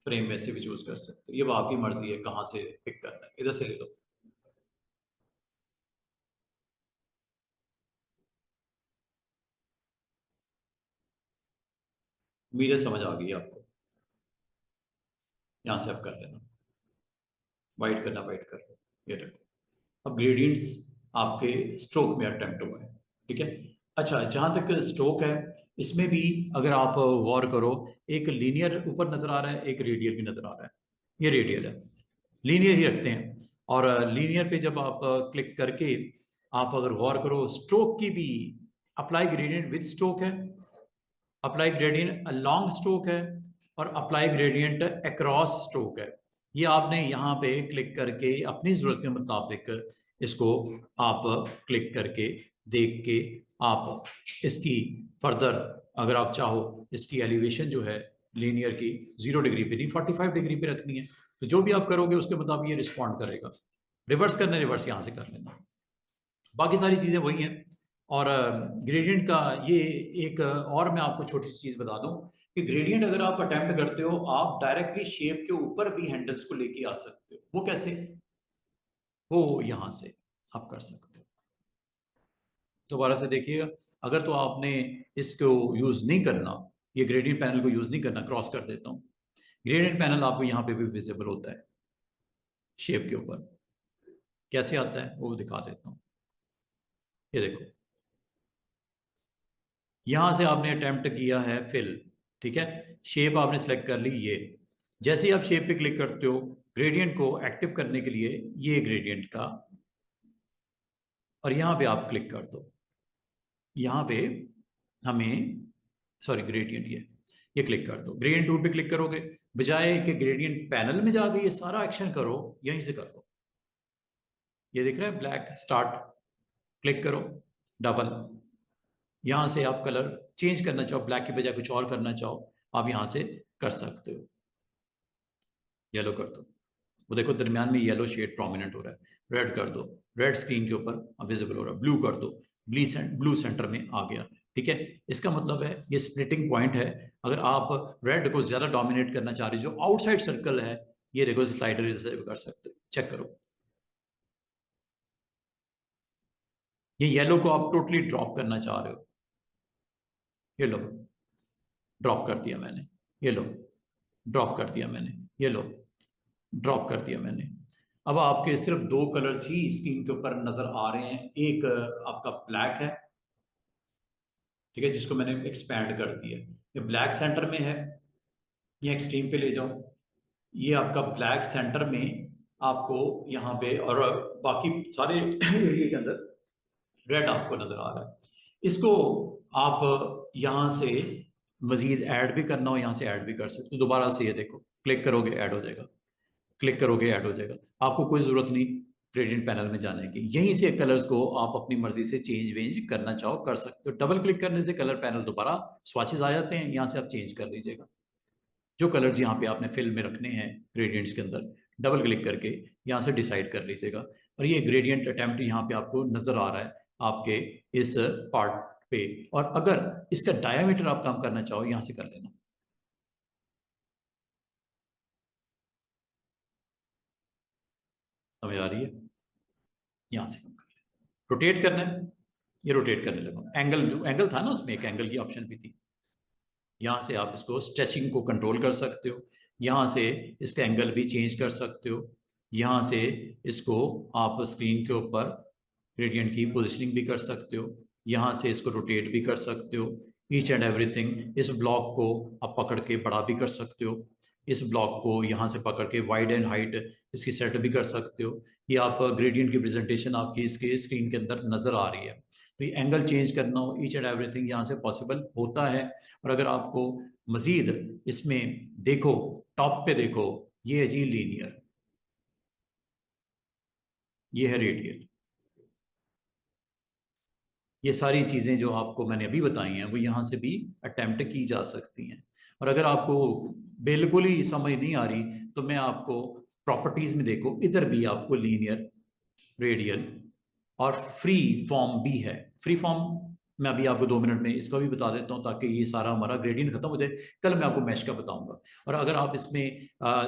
फ्रेम में से भी चूज कर सकते हो, ये वो आपकी मर्जी है कहां से पिक करना है, इधर से ले लो। उम्मीद है समझ आ गई आपको। यहां से आप कर लेना, वाइट करना वाइट कर लो, ये देखो अब ग्रेडियंट्स आपके स्ट्रोक में अटेम्प्ट हुआ है, ठीक है। अच्छा, जहां तक स्ट्रोक है, इसमें भी अगर आप गौर करो, एक लीनियर ऊपर नजर आ रहा है, एक रेडियल भी नजर आ रहा है। ये रेडियल है, लीनियर ही रखते हैं। और लीनियर पे जब आप क्लिक करके आप अगर गौर करो, स्ट्रोक की भी अप्लाई ग्रेडियंट विद स्ट्रोक है, अप्लाई ग्रेडियंट अलॉन्ग स्ट्रोक है, और अप्लाई ग्रेडियंट अक्रॉस स्ट्रोक है। ये आपने यहाँ पे क्लिक करके अपनी जरूरत के मुताबिक इसको आप क्लिक करके देख के आप इसकी फर्दर, अगर आप चाहो इसकी एलिवेशन जो है लीनियर की 0 डिग्री पे नहीं 45 डिग्री पे रखनी है, तो जो भी आप करोगे उसके मुताबिक ये रिस्पॉन्ड करेगा। रिवर्स करना, रिवर्स यहाँ से कर लेना, बाकी सारी चीज़ें वही हैं। और ग्रेडियंट का ये एक और मैं आपको छोटी सी चीज़ बता दूं कि ग्रेडियंट अगर आप अटेम्प्ट करते हो, आप डायरेक्टली शेप के ऊपर भी हैंडल्स को लेके आ सकते हो। वो कैसे, वो यहाँ से आप कर सकते हो। दोबारा से देखिएगा, अगर तो आपने इसको यूज़ नहीं करना, ये ग्रेडियंट पैनल को यूज़ नहीं करना, क्रॉस कर देता हूँ। ग्रेडियंट पैनल आपको यहाँ पे भी विजिबल होता है शेप के ऊपर, कैसे आता है वो दिखा देता हूँ। ये देखो, यहां से आपने अटेम्प्ट किया है फिल, ठीक है, शेप आपने सेलेक्ट कर ली। ये जैसे ही आप शेप पे क्लिक करते हो, ग्रेडियंट को एक्टिव करने के लिए ये ग्रेडियंट का, और यहां पे आप क्लिक कर दो, यहां पे हमें, सॉरी ग्रेडियंट, ये क्लिक कर दो। ग्रेडियंट टूल पे क्लिक करोगे, बजाय कि ग्रेडियंट पैनल में जाके ये सारा एक्शन करो, यहीं से कर दो। ये दिख रहा है ब्लैक स्टार्ट, क्लिक करो, डबल, यहां से आप कलर चेंज करना चाहो, ब्लैक की बजाय कुछ और करना चाहो, आप यहां से कर सकते हो। येलो कर दो, वो देखो दरमियान में येलो शेड प्रोमिनेंट हो रहा है। रेड कर दो, रेड स्क्रीन के ऊपर विजिबल हो रहा है। ब्लू कर दो, ब्लू सेंटर में आ गया, ठीक है। इसका मतलब है ये स्प्लिटिंग पॉइंट है। अगर आप रेड को ज्यादा डोमिनेट करना चाह रहे हो, जो आउटसाइड सर्कल है, ये देखो स्लाइडर से कर सकते हो, चेक करो। ये येलो को आप टोटली ड्रॉप करना चाह रहे हो, ये लो ड्रॉप कर दिया मैंने, ये लो ड्रॉप कर दिया मैंने, ये लो ड्रॉप कर दिया मैंने। अब आपके सिर्फ दो कलर्स ही स्क्रीन के ऊपर नजर आ रहे हैं। एक आपका ब्लैक है, ठीक है, जिसको मैंने एक्सपैंड कर दिया, ये ब्लैक सेंटर में है, ये एक्सट्रीम पे ले जाओ, ये आपका ब्लैक सेंटर में आपको यहाँ पे, और बाकी सारे एरिया के अंदर रेड आपको नजर आ रहा है। इसको आप यहाँ से मजीद ऐड भी करना हो, यहाँ से ऐड भी कर सकते हो। दोबारा से ये देखो, क्लिक करोगे ऐड हो जाएगा, क्लिक करोगे ऐड हो जाएगा। आपको कोई जरूरत नहीं ग्रेडियंट पैनल में जाने की, यहीं से कलर्स को आप अपनी मर्जी से चेंज वेंज करना चाहो कर सकते हो। डबल क्लिक करने से कलर पैनल दोबारा स्वाचेस आ जाते हैं, यहाँ से आप चेंज कर लीजिएगा। जो कलर्स यहाँ पे आपने फिल में रखने हैं ग्रेडियंट्स के अंदर, डबल क्लिक करके यहाँ से डिसाइड कर लीजिएगा। और ये ग्रेडियंट अटेम्प्ट यहाँ पे आपको नजर आ रहा है आपके इस पार्ट पे। और अगर इसका डायमीटर आप कम करना चाहो यहाँ से कर लेना। समझ आ रही है? यहाँ से कम कर लेना। रोटेट करना है, ये रोटेट करने लगा। एंगल, जो एंगल था ना उसमें एक एंगल की ऑप्शन भी थी, यहाँ से आप इसको स्ट्रेचिंग को कंट्रोल कर सकते हो, यहाँ से इसका एंगल भी चेंज कर सकते हो, यहाँ से इसको आप स्क्रीन के ऊपर ग्रेडियंट की पोजिशनिंग भी कर सकते हो, यहाँ से इसको रोटेट भी कर सकते हो। Each and everything. इस ब्लॉक को आप पकड़ के बड़ा भी कर सकते हो, इस ब्लॉक को यहाँ से पकड़ के वाइड एंड हाइट इसकी सेट भी कर सकते हो। ये आप ग्रेडियंट की प्रेजेंटेशन आपकी इसके स्क्रीन के अंदर नज़र आ रही है। तो ये एंगल चेंज करना हो, ईच एंड एवरीथिंग यहाँ से पॉसिबल होता है। और अगर आपको मज़ीद इसमें देखो, टॉप पे देखो, ये है जी लीनियर, ये है रेडियल। ये सारी चीज़ें जो आपको मैंने अभी बताई हैं वो यहाँ से भी अटेम्प्ट की जा सकती हैं। और अगर आपको बिल्कुल ही समझ नहीं आ रही तो मैं आपको प्रॉपर्टीज़ में देखो, इधर भी आपको लीनियर, रेडियल और फ्री फॉर्म भी है। फ्री फॉर्म मैं अभी आपको 2 मिनट में इसका भी बता देता हूँ ताकि ये सारा हमारा ग्रेडियंट खत्म हो जाए। कल मैं आपको मैश का बताऊंगा। और अगर आप इसमें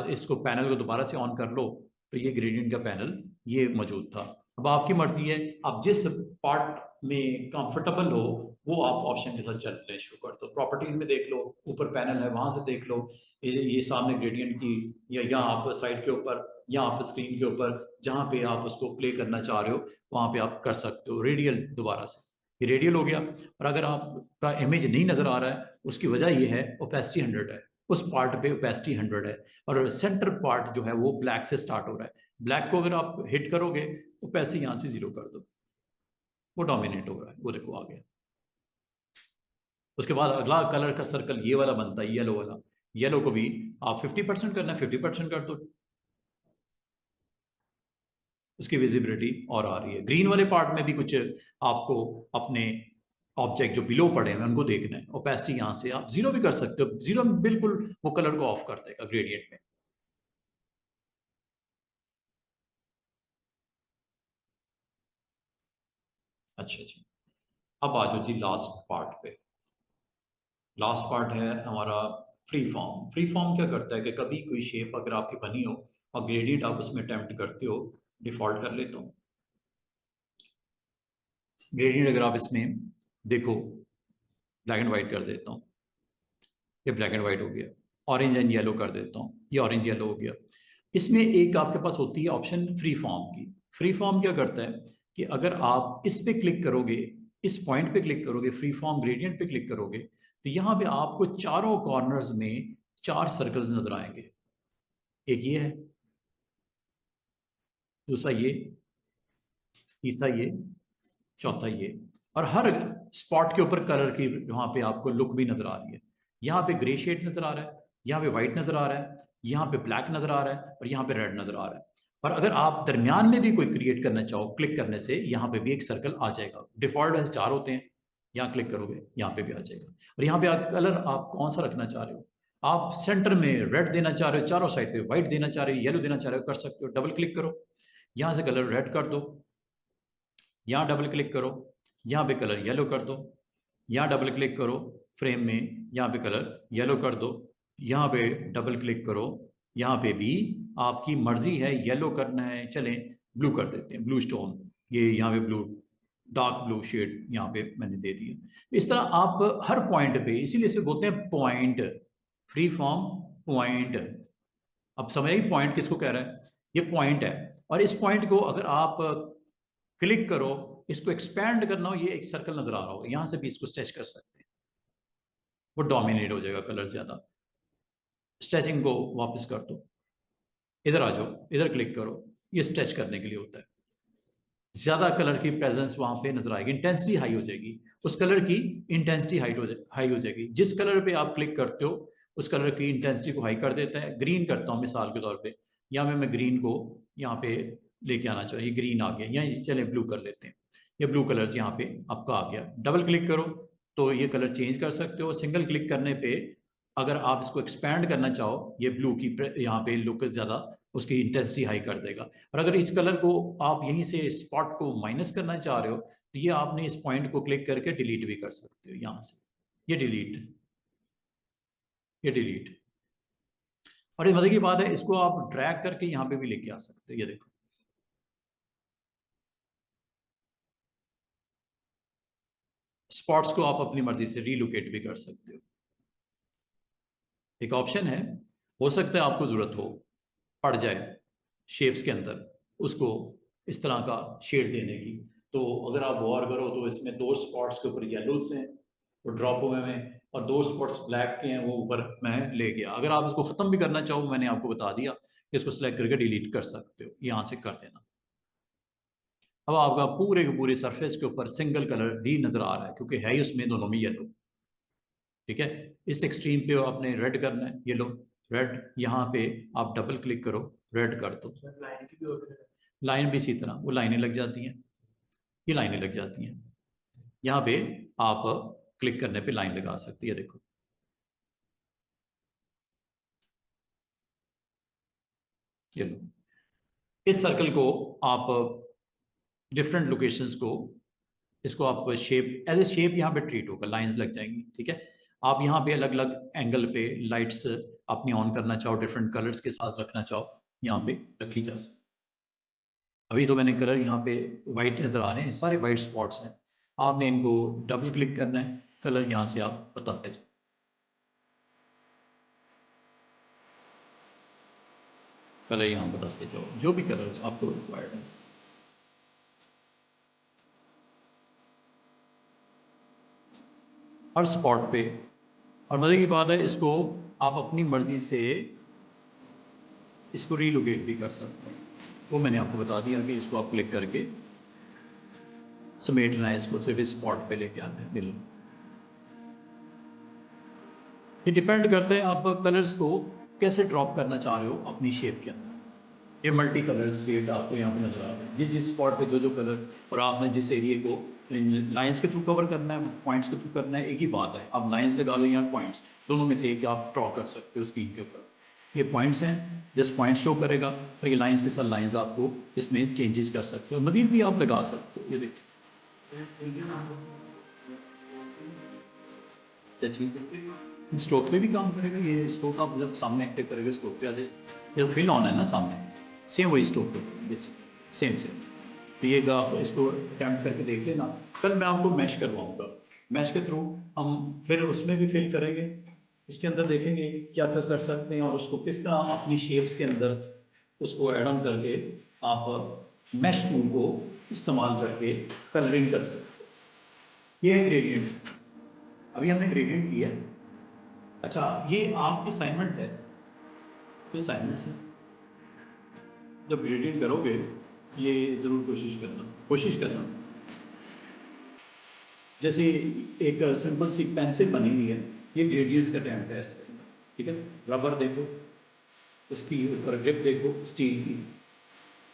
इसको पैनल को दोबारा से ऑन कर लो तो ये ग्रेडियंट का पैनल ये मौजूद था। अब आपकी मर्जी है, आप जिस पार्ट में कंफर्टेबल हो वो आप ऑप्शन के साथ चलने शुरू कर दो। प्रॉपर्टीज में देख लो, ऊपर पैनल है वहां से देख लो, ये सामने ग्रेडियंट की, या यहाँ आप साइड के ऊपर, यहाँ आप स्क्रीन के ऊपर जहाँ पे आप उसको प्ले करना चाह रहे हो वहां पे आप कर सकते हो। रेडियल दोबारा से, ये रेडियल हो गया। और अगर आपका इमेज नहीं नजर आ रहा है उसकी वजह ये है ओपेसिटी 100 है, उस पार्ट पे ओपेसिटी 100 है और सेंटर पार्ट जो है वो ब्लैक से स्टार्ट हो रहा है। ब्लैक को अगर आप हिट करोगे ओपेसिटी यहाँ से 0 कर दो, वो डोमिनेट हो रहा है, वो देखो आ गया। उसके बाद अगला कलर का सर्कल ये वाला बनता है, येलो वाला। येलो को भी आप 50% करना है, 50% कर दो, उसकी विजिबिलिटी और आ रही है। ग्रीन वाले पार्ट में भी कुछ आपको अपने ऑब्जेक्ट जो बिलो पड़े हैं उनको देखना है। ओपेसिटी यहाँ से आप 0 भी कर सकते हो, 0 में बिल्कुल वो कलर को ऑफ कर देगा ग्रेडियंट में। अच्छा जी, अब आ जाओ जी लास्ट पार्ट पे। लास्ट पार्ट है हमारा फ्री फॉर्म। फ्री फॉर्म क्या करता है कि कभी कोई शेप अगर आपकी बनी हो और ग्रेडियंट आप उसमें अटेम्प्ट करते हो, डिफॉल्ट कर लेता हूँ ग्रेडियंट, अगर आप इसमें देखो ब्लैक एंड व्हाइट कर देता हूँ, ये ब्लैक एंड व्हाइट हो गया। ऑरेंज एंड येलो कर देता हूँ, ये ऑरेंज येलो हो गया। इसमें एक आपके पास होती है ऑप्शन फ्री फॉर्म की। फ्री फॉर्म क्या करता है कि अगर आप इस पे क्लिक करोगे, इस पॉइंट पे क्लिक करोगे, फ्री फॉर्म ग्रेडियंट पे क्लिक करोगे, तो यहाँ पे आपको चारों कॉर्नर्स में 4 सर्कल्स नजर आएंगे। एक ये है, दूसरा ये, तीसरा ये, चौथा ये। और हर स्पॉट के ऊपर कलर की वहां पे आपको लुक भी नजर आ रही है। यहाँ पे ग्रे शेड नजर आ रहा है, यहाँ पे व्हाइट नजर आ रहा है, यहाँ पे ब्लैक नजर आ रहा है और यहाँ पे रेड नजर आ रहा है। और अगर आप दरमियान में भी कोई क्रिएट करना चाहो, क्लिक करने से यहाँ पे भी एक सर्कल आ जाएगा। डिफॉल्ट वैसे 4 होते हैं, यहाँ क्लिक करोगे यहाँ पे भी आ जाएगा। और यहाँ पे कलर आप कौन सा रखना चाह रहे हो, आप सेंटर में रेड देना चाह रहे हो, चारों साइड पे व्हाइट देना चाह रहे हो, येलो देना चाह रहे हो, कर सकते हो। डबल क्लिक करो, यहाँ से कलर रेड कर दो, यहाँ डबल क्लिक करो, यहाँ पे कलर येलो कर दो, यहाँ डबल क्लिक करो फ्रेम में, यहाँ पे कलर येलो कर दो, यहाँ पे डबल क्लिक करो, यहाँ पे भी आपकी मर्जी है, येलो करना है चलें ब्लू कर देते हैं, ब्लू स्टोन, ये यहाँ पे ब्लू, डार्क ब्लू शेड यहाँ पे मैंने दे दिया। इस तरह आप हर पॉइंट पे, इसीलिए इसे बोलते हैं पॉइंट, फ्री फॉर्म पॉइंट। अब समझ आई पॉइंट किसको कह रहा है, ये पॉइंट है। और इस पॉइंट को अगर आप क्लिक करो, इसको एक्सपैंड करना हो, ये एक सर्कल नजर आ रहा होगा, यहां से भी इसको स्ट्रेच कर सकते हैं, वो डोमिनेट हो जाएगा कलर ज्यादा। स्ट्रेचिंग को वापस कर दो, इधर आ जाओ, इधर क्लिक करो, ये स्ट्रेच करने के लिए होता है। ज्यादा कलर की प्रेजेंस वहां पे नजर आएगी, इंटेंसिटी हाई हो जाएगी, उस कलर की इंटेंसिटी हाई हो जाएगी। जिस कलर पे आप क्लिक करते हो उस कलर की इंटेंसिटी को हाई कर देता है। ग्रीन करता हूं मिसाल के तौर पे, यहाँ मैं ग्रीन को यहाँ पे लेके आना चाहिए, ग्रीन आ गया, यहाँ चले ब्लू कर लेते हैं, ये ब्लू कलर यहाँ पे आपका आ गया। डबल क्लिक करो तो ये कलर चेंज कर सकते हो, सिंगल क्लिक करने पे अगर आप इसको एक्सपैंड करना चाहो, ये ब्लू की यहाँ पे लुक ज़्यादा उसकी इंटेंसिटी हाई कर देगा। और अगर इस कलर को आप यहीं से स्पॉट को माइनस करना चाह रहे हो तो ये आपने इस पॉइंट को क्लिक करके डिलीट भी कर सकते हो यहाँ से। ये डिलीट, ये डिलीट। और ये मजे की बात है, इसको आप ड्रैग करके यहाँ पे भी लेके आ सकते हो। ये देखो, स्पॉट्स को आप अपनी मर्जी से रीलोकेट भी कर सकते हो। एक ऑप्शन है, हो सकता है आपको जरूरत हो पड़ जाए शेप्स के अंदर उसको इस तरह का शेड देने की, तो अगर आप गौर करो तो इसमें 2 स्पॉट्स के ऊपर येलोस हैं वो ड्रॉप हुए में, और 2 स्पॉट्स ब्लैक के हैं वो ऊपर मैं ले गया। अगर आप इसको ख़त्म भी करना चाहो, मैंने आपको बता दिया कि इसको सेलेक्ट करके डिलीट कर सकते हो, यहाँ से कर देना। अब आपका पूरे के पूरे सरफेस के ऊपर सिंगल कलर ही नज़र आ रहा है क्योंकि है ही उसमें दोनों में येलो। ठीक है, इस एक्सट्रीम पे आपने रेड करना है, ये लो रेड, यहाँ पे आप डबल क्लिक करो, रेड कर दो। लाइन की भी होती है। लाइन भी इसी तरह वो लाइनें लग जाती हैं, ये लाइनें लग जाती हैं। यहाँ पे आप क्लिक करने पे लाइन लगा सकती है, देखो। ये लो, इस सर्कल को आप डिफरेंट लोकेशंस को, इसको आप शेप एज ए शेप यहाँ पे ट्रीट होगा, लाइंस लग जाएंगी। ठीक है, आप यहाँ पे अलग अलग एंगल पे लाइट्स अपनी ऑन करना चाहो, डिफरेंट कलर्स के साथ रखना चाहो, यहाँ पे रखी जा सकती। अभी तो मैंने कलर यहाँ पे वाइट नज़र आ रहे हैं, सारे वाइट स्पॉट्स हैं। आपने इनको डबल क्लिक करना है, कलर यहाँ से आप बताते जाओ। कलर यहाँ बताते जाओ, जो भी कलर आपको रिक्वायर्ड है। हर स्पॉट पे। और मज़े की बात है, इसको आप अपनी मर्ज़ी से इसको रीलोकेट भी कर सकते हैं। वो मैंने आपको बता दिया कि इसको आप क्लिक करके समेटना है, इसको सिर्फ इस स्पॉट पे लेके आना है। बिल्कुल, ये डिपेंड करता है आप कलर्स को कैसे ड्रॉप करना चाह रहे हो अपनी शेप के अंदर। ये मल्टी कलर शेड आपको यहाँ पे नजर आ रहा है, जिस जिस स्पॉट पे जो जो कलर, और आपने जिस एरिया को लाइंस के थ्रू कवर करना है, पॉइंट्स के थ्रू करना है, एक ही बात है। आप लाइंस लगा लो या पॉइंट्स, दोनों में से एक आप ड्रॉ कर सकते हो स्क्रीन के ऊपर। ये पॉइंट्स हैं, जिस पॉइंट शो करेगा, और ये लाइंस के साथ लाइंस आपको इसमें चेंजेस कर सकते हो, मजीद भी आप लगा सकते हो। ये देखिए क्या चीज़ है, स्ट्रोक पे भी काम करेगा। ये स्ट्रोक आप जब सामने एक्टिव करेंगे स्ट्रोक पे आ जाए, ये फिल ऑन है ना सामने, सेम वही स्ट्रोक पे बेसिक सेम सेम। तो ये आप इसको अटैम्प्ट करके देख लेना। कल मैं आपको मैश करवाऊंगा, मैश के थ्रू हम फिर उसमें भी फिल करेंगे, इसके अंदर देखेंगे क्या क्या कर सकते हैं, और उसको किस तरह अपनी शेप्स के अंदर उसको एड ऑन करके आप मैश टूल को इस्तेमाल करके कलरिंग कर सकते हैं। ये ग्रेडियंट, अभी हमने ग्रेडियंट किया। अच्छा, ये आपकी असाइनमेंट है, ये असाइनमेंट है, जब ग्रेडियंट करोगे ये ज़रूर कोशिश करना। जैसे एक सिंपल सी पेंसिल बनी हुई है, ये ग्रेडियंट्स का अटेम्प्ट है इसके अंदर। ठीक है, रबर देखो, उसकी ऊपर ग्रिप देखो स्टील की,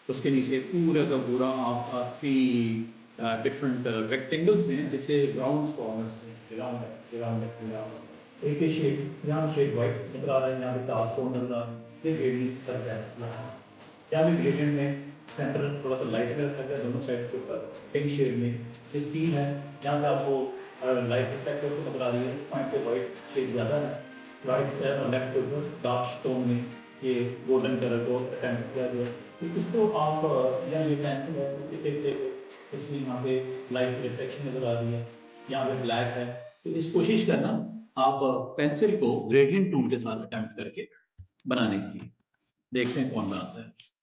उसके नीचे पूरा का पूरा आपका 3 डिफरेंट रेक्टेंगल्स हैं, जैसे राउंड कॉर्नर्स हैं, राउंड एक ही शेप, यहाँ शेप वाइट नजर आ रहा है, यहाँ पे डार्क टोन नजर आ रहा है, ये ग्रेडियंट कर रहा है। यहाँ भी ग्रेडियंट में सेंटर थोड़ा सा लाइट में रखा गया, दोनों साइड के ऊपर पिंक शेड में ये स्टील है। यहाँ पे आपको लाइट रिफ्लेक्ट होकर नजर आ रही है, इस पॉइंट पे वाइट शेड ज़्यादा है, राइट और लेफ्ट के ऊपर डार्क टोन में ये गोल्डन कलर को अटेम्प्ट किया गया। तो इसको आप यहाँ ये पेंसिल है, इसलिए यहाँ पे लाइट रिफ्लेक्शन नजर आ रही है, यहाँ पे ब्लैक है। तो इस कोशिश करना आप पेंसिल को ग्रेडियंट टूल के साथ अटेम्प्ट करके बनाने की, देखते हैं कौन बनाता है।